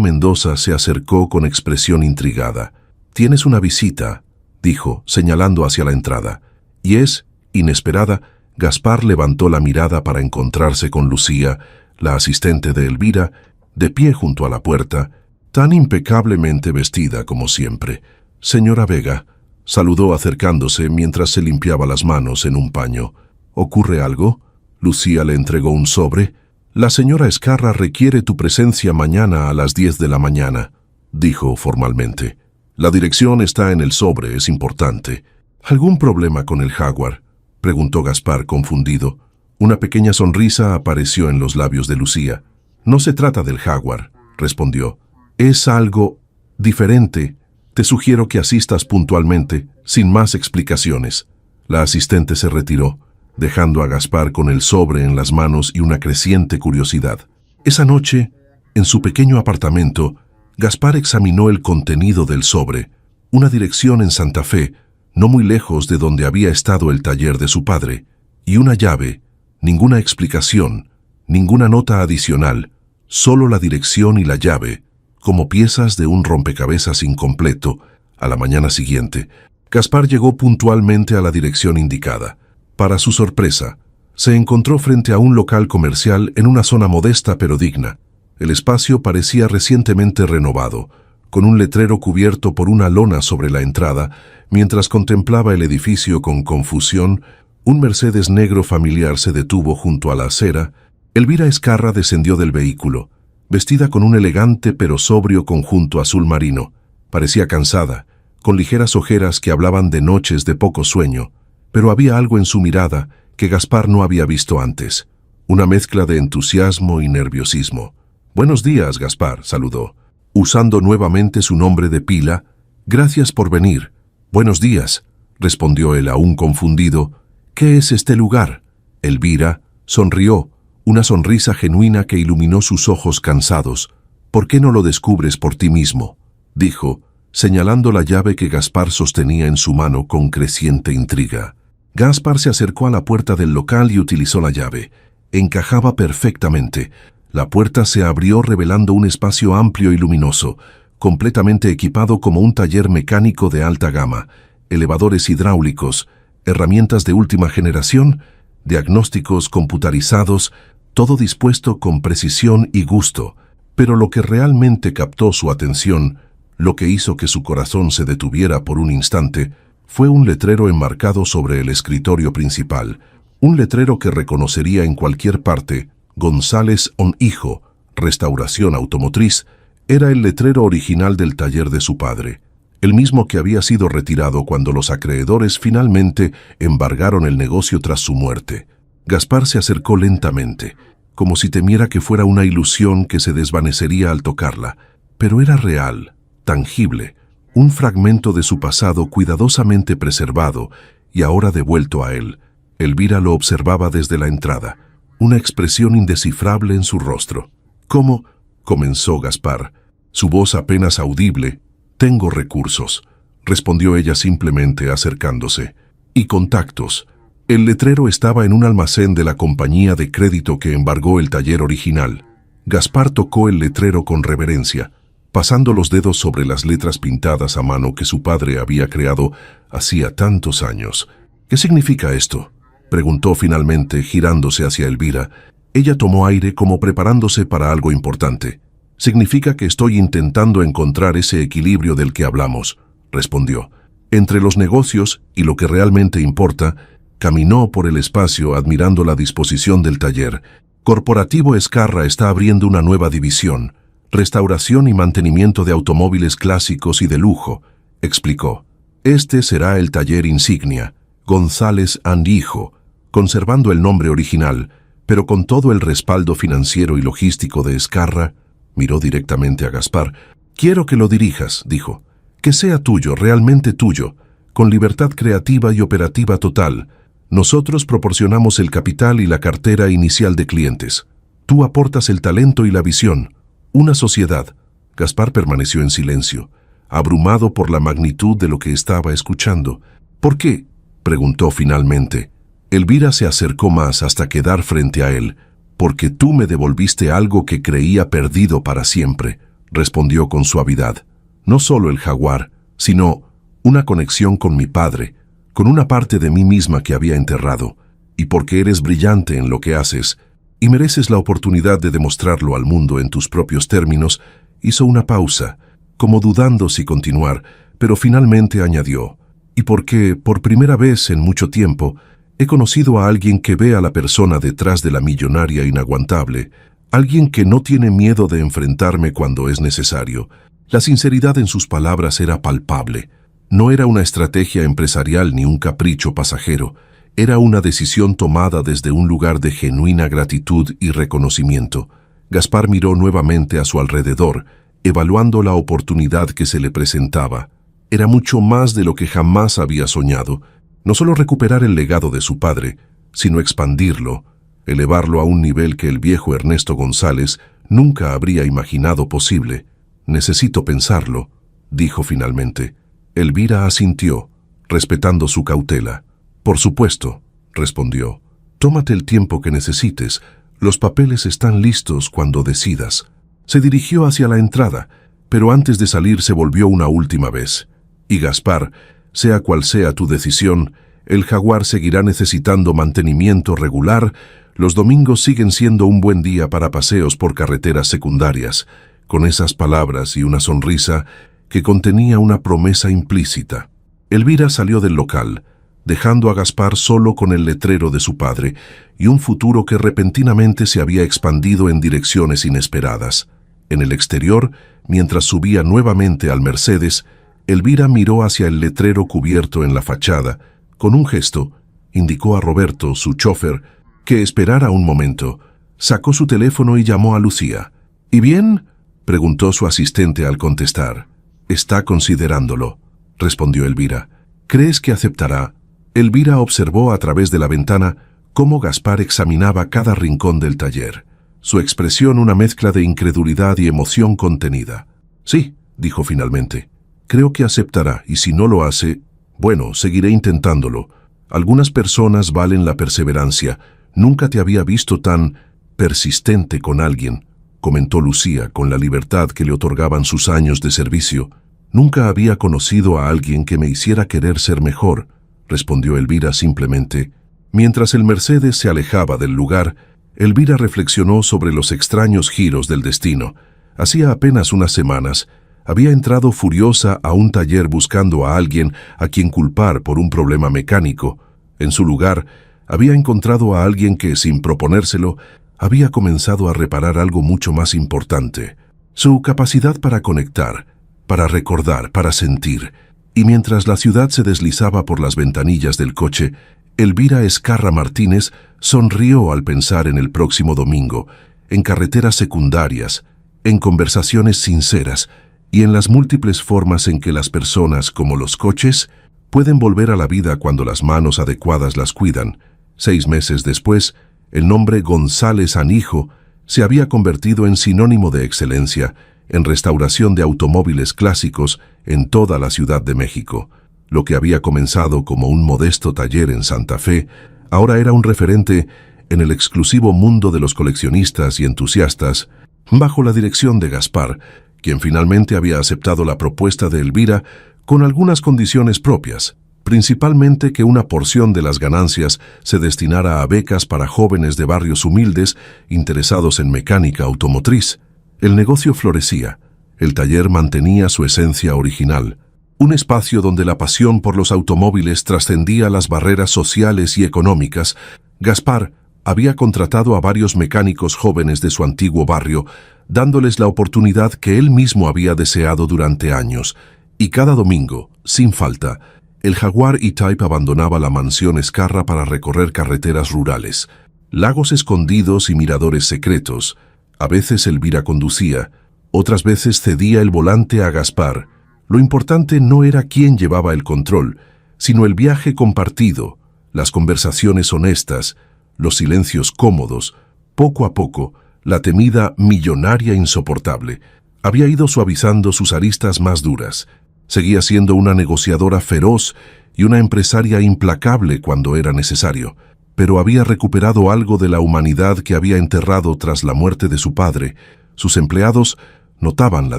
Mendoza se acercó con expresión intrigada. «Tienes una visita», dijo, señalando hacia la entrada, y es inesperada. Gaspar levantó la mirada para encontrarse con Lucía, la asistente de Elvira, de pie junto a la puerta, tan impecablemente vestida como siempre. «Señora Vega», saludó acercándose mientras se limpiaba las manos en un paño. «¿Ocurre algo?» Lucía le entregó un sobre. «La señora Escarra requiere tu presencia mañana a las 10 de la mañana», dijo formalmente. «La dirección está en el sobre, es importante». «¿Algún problema con el Jaguar?», preguntó Gaspar confundido. Una pequeña sonrisa apareció en los labios de Lucía. «No se trata del Jaguar», respondió. «Es algo diferente. Te sugiero que asistas puntualmente, sin más explicaciones». La asistente se retiró, dejando a Gaspar con el sobre en las manos y una creciente curiosidad. Esa noche, en su pequeño apartamento, Gaspar examinó el contenido del sobre, una dirección en Santa Fe, no muy lejos de donde había estado el taller de su padre, y una llave. Ninguna explicación, ninguna nota adicional, solo la dirección y la llave, como piezas de un rompecabezas incompleto. A la mañana siguiente, Gaspar llegó puntualmente a la dirección indicada. Para su sorpresa, se encontró frente a un local comercial en una zona modesta pero digna. El espacio parecía recientemente renovado, con un letrero cubierto por una lona sobre la entrada. Mientras contemplaba el edificio con confusión, un Mercedes negro familiar se detuvo junto a la acera. Elvira Escarra descendió del vehículo, vestida con un elegante pero sobrio conjunto azul marino. Parecía cansada, con ligeras ojeras que hablaban de noches de poco sueño, pero había algo en su mirada que Gaspar no había visto antes, una mezcla de entusiasmo y nerviosismo. «Buenos días, Gaspar», saludó, usando nuevamente su nombre de pila. «Gracias por venir». «Buenos días», respondió él aún confundido. «¿Qué es este lugar?» Elvira sonrió, una sonrisa genuina que iluminó sus ojos cansados. «¿Por qué no lo descubres por ti mismo?», dijo, señalando la llave que Gaspar sostenía en su mano con creciente intriga. Gaspar se acercó a la puerta del local y utilizó la llave. Encajaba perfectamente. La puerta se abrió revelando un espacio amplio y luminoso, completamente equipado como un taller mecánico de alta gama, elevadores hidráulicos, herramientas de última generación, diagnósticos computarizados, todo dispuesto con precisión y gusto. Pero lo que realmente captó su atención, lo que hizo que su corazón se detuviera por un instante, fue un letrero enmarcado sobre el escritorio principal, un letrero que reconocería en cualquier parte: González Hijo, Restauración Automotriz. Era el letrero original del taller de su padre, el mismo que había sido retirado cuando los acreedores finalmente embargaron el negocio tras su muerte. Gaspar se acercó lentamente, como si temiera que fuera una ilusión que se desvanecería al tocarla, pero era real, tangible, un fragmento de su pasado cuidadosamente preservado y ahora devuelto a él. Elvira lo observaba desde la entrada, una expresión indescifrable en su rostro. «¿Cómo?», comenzó Gaspar, su voz apenas audible. «Tengo recursos», respondió ella simplemente acercándose. «Y contactos». El letrero estaba en un almacén de la compañía de crédito que embargó el taller original. Gaspar tocó el letrero con reverencia, pasando los dedos sobre las letras pintadas a mano que su padre había creado hacía tantos años. «¿Qué significa esto?», preguntó finalmente, girándose hacia Elvira. Ella tomó aire como preparándose para algo importante. «Significa que estoy intentando encontrar ese equilibrio del que hablamos», respondió. «Entre los negocios y lo que realmente importa». Caminó por el espacio admirando la disposición del taller. «Corporativo Ezcarra está abriendo una nueva división, restauración y mantenimiento de automóviles clásicos y de lujo», explicó. «Este será el taller insignia, González Hijo, conservando el nombre original, pero con todo el respaldo financiero y logístico de Ezcarra». Miró directamente a Gaspar. «Quiero que lo dirijas», dijo. «Que sea tuyo, realmente tuyo, con libertad creativa y operativa total. Nosotros proporcionamos el capital y la cartera inicial de clientes. Tú aportas el talento y la visión. Una sociedad». Gaspar permaneció en silencio, abrumado por la magnitud de lo que estaba escuchando. «¿Por qué?», preguntó finalmente. Elvira se acercó más hasta quedar frente a él. «Porque tú me devolviste algo que creía perdido para siempre», respondió con suavidad. «No solo el jaguar, sino una conexión con mi padre, con una parte de mí misma que había enterrado, y porque eres brillante en lo que haces, y mereces la oportunidad de demostrarlo al mundo en tus propios términos». Hizo una pausa, como dudando si continuar, pero finalmente añadió: «Y porque, por primera vez en mucho tiempo, he conocido a alguien que ve a la persona detrás de la millonaria inaguantable, alguien que no tiene miedo de enfrentarme cuando es necesario». La sinceridad en sus palabras era palpable. No era una estrategia empresarial ni un capricho pasajero. Era una decisión tomada desde un lugar de genuina gratitud y reconocimiento. Gaspar miró nuevamente a su alrededor, evaluando la oportunidad que se le presentaba. Era mucho más de lo que jamás había soñado. No solo recuperar el legado de su padre, sino expandirlo, elevarlo a un nivel que el viejo Ernesto González nunca habría imaginado posible. «Necesito pensarlo», dijo finalmente. Elvira asintió, respetando su cautela. «Por supuesto», respondió. «Tómate el tiempo que necesites. Los papeles están listos cuando decidas». Se dirigió hacia la entrada, pero antes de salir se volvió una última vez. «Y Gaspar, sea cual sea tu decisión, el jaguar seguirá necesitando mantenimiento regular. Los domingos siguen siendo un buen día para paseos por carreteras secundarias». Con esas palabras y una sonrisa que contenía una promesa implícita, Elvira salió del local, dejando a Gaspar solo con el letrero de su padre y un futuro que repentinamente se había expandido en direcciones inesperadas. En el exterior, mientras subía nuevamente al Mercedes, Elvira miró hacia el letrero cubierto en la fachada. Con un gesto, indicó a Roberto, su chofer, que esperara un momento. Sacó su teléfono y llamó a Lucía. «¿Y bien?», preguntó su asistente al contestar. «Está considerándolo», respondió Elvira. «¿Crees que aceptará?». Elvira observó a través de la ventana cómo Gaspar examinaba cada rincón del taller. Su expresión una mezcla de incredulidad y emoción contenida. «Sí», dijo finalmente. «Creo que aceptará, y si no lo hace, bueno, seguiré intentándolo. Algunas personas valen la perseverancia. Nunca te había visto tan persistente con alguien», comentó Lucía con la libertad que le otorgaban sus años de servicio. «Nunca había conocido a alguien que me hiciera querer ser mejor», respondió Elvira simplemente. Mientras el Mercedes se alejaba del lugar, Elvira reflexionó sobre los extraños giros del destino. Hacía apenas unas semanas, había entrado furiosa a un taller buscando a alguien a quien culpar por un problema mecánico. En su lugar, había encontrado a alguien que, sin proponérselo, había comenzado a reparar algo mucho más importante: su capacidad para conectar, para recordar, para sentir. Y mientras la ciudad se deslizaba por las ventanillas del coche, Elvira Ezcarra Martínez sonrió al pensar en el próximo domingo, en carreteras secundarias, en conversaciones sinceras y en las múltiples formas en que las personas, como los coches, pueden volver a la vida cuando las manos adecuadas las cuidan. 6 meses después, el nombre González Anijo se había convertido en sinónimo de excelencia en restauración de automóviles clásicos en toda la Ciudad de México. Lo que había comenzado como un modesto taller en Santa Fe, ahora era un referente en el exclusivo mundo de los coleccionistas y entusiastas, bajo la dirección de Gaspar, quien finalmente había aceptado la propuesta de Elvira con algunas condiciones propias, principalmente que una porción de las ganancias se destinara a becas para jóvenes de barrios humildes interesados en mecánica automotriz. El negocio florecía, el taller mantenía su esencia original, un espacio donde la pasión por los automóviles trascendía las barreras sociales y económicas. Gaspar había contratado a varios mecánicos jóvenes de su antiguo barrio, dándoles la oportunidad que él mismo había deseado durante años, y cada domingo, sin falta, el Jaguar E-Type abandonaba la mansión Ezcarra para recorrer carreteras rurales, lagos escondidos y miradores secretos. A veces Elvira conducía, otras veces cedía el volante a Gaspar. Lo importante no era quién llevaba el control, sino el viaje compartido, las conversaciones honestas, los silencios cómodos. Poco a poco, la temida millonaria insoportable había ido suavizando sus aristas más duras. Seguía siendo una negociadora feroz y una empresaria implacable cuando era necesario, pero había recuperado algo de la humanidad que había enterrado tras la muerte de su padre. Sus empleados notaban la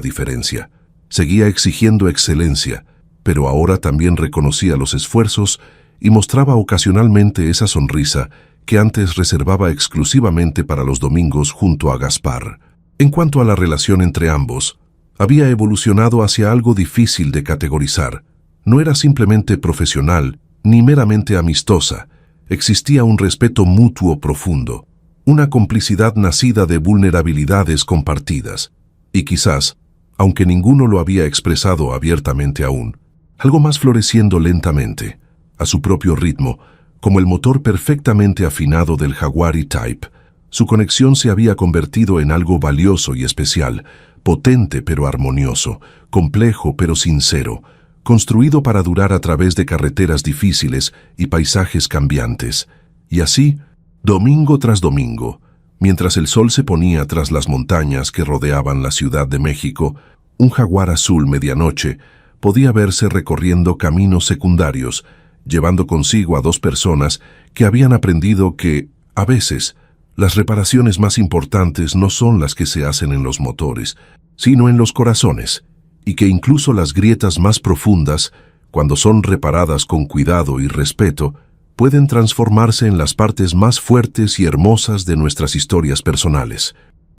diferencia. Seguía exigiendo excelencia, pero ahora también reconocía los esfuerzos y mostraba ocasionalmente esa sonrisa que antes reservaba exclusivamente para los domingos junto a Gaspar. En cuanto a la relación entre ambos, había evolucionado hacia algo difícil de categorizar. No era simplemente profesional, ni meramente amistosa. Existía un respeto mutuo profundo, una complicidad nacida de vulnerabilidades compartidas. Y quizás, aunque ninguno lo había expresado abiertamente aún, algo más floreciendo lentamente, a su propio ritmo, como el motor perfectamente afinado del Jaguar E-Type. Su conexión se había convertido en algo valioso y especial, potente pero armonioso, complejo pero sincero, construido para durar a través de carreteras difíciles y paisajes cambiantes. Y así, domingo tras domingo, mientras el sol se ponía tras las montañas que rodeaban la Ciudad de México, un Jaguar azul medianoche podía verse recorriendo caminos secundarios, llevando consigo a 2 personas que habían aprendido que, a veces, las reparaciones más importantes no son las que se hacen en los motores, sino en los corazones, y que incluso las grietas más profundas, cuando son reparadas con cuidado y respeto, pueden transformarse en las partes más fuertes y hermosas de nuestras historias personales.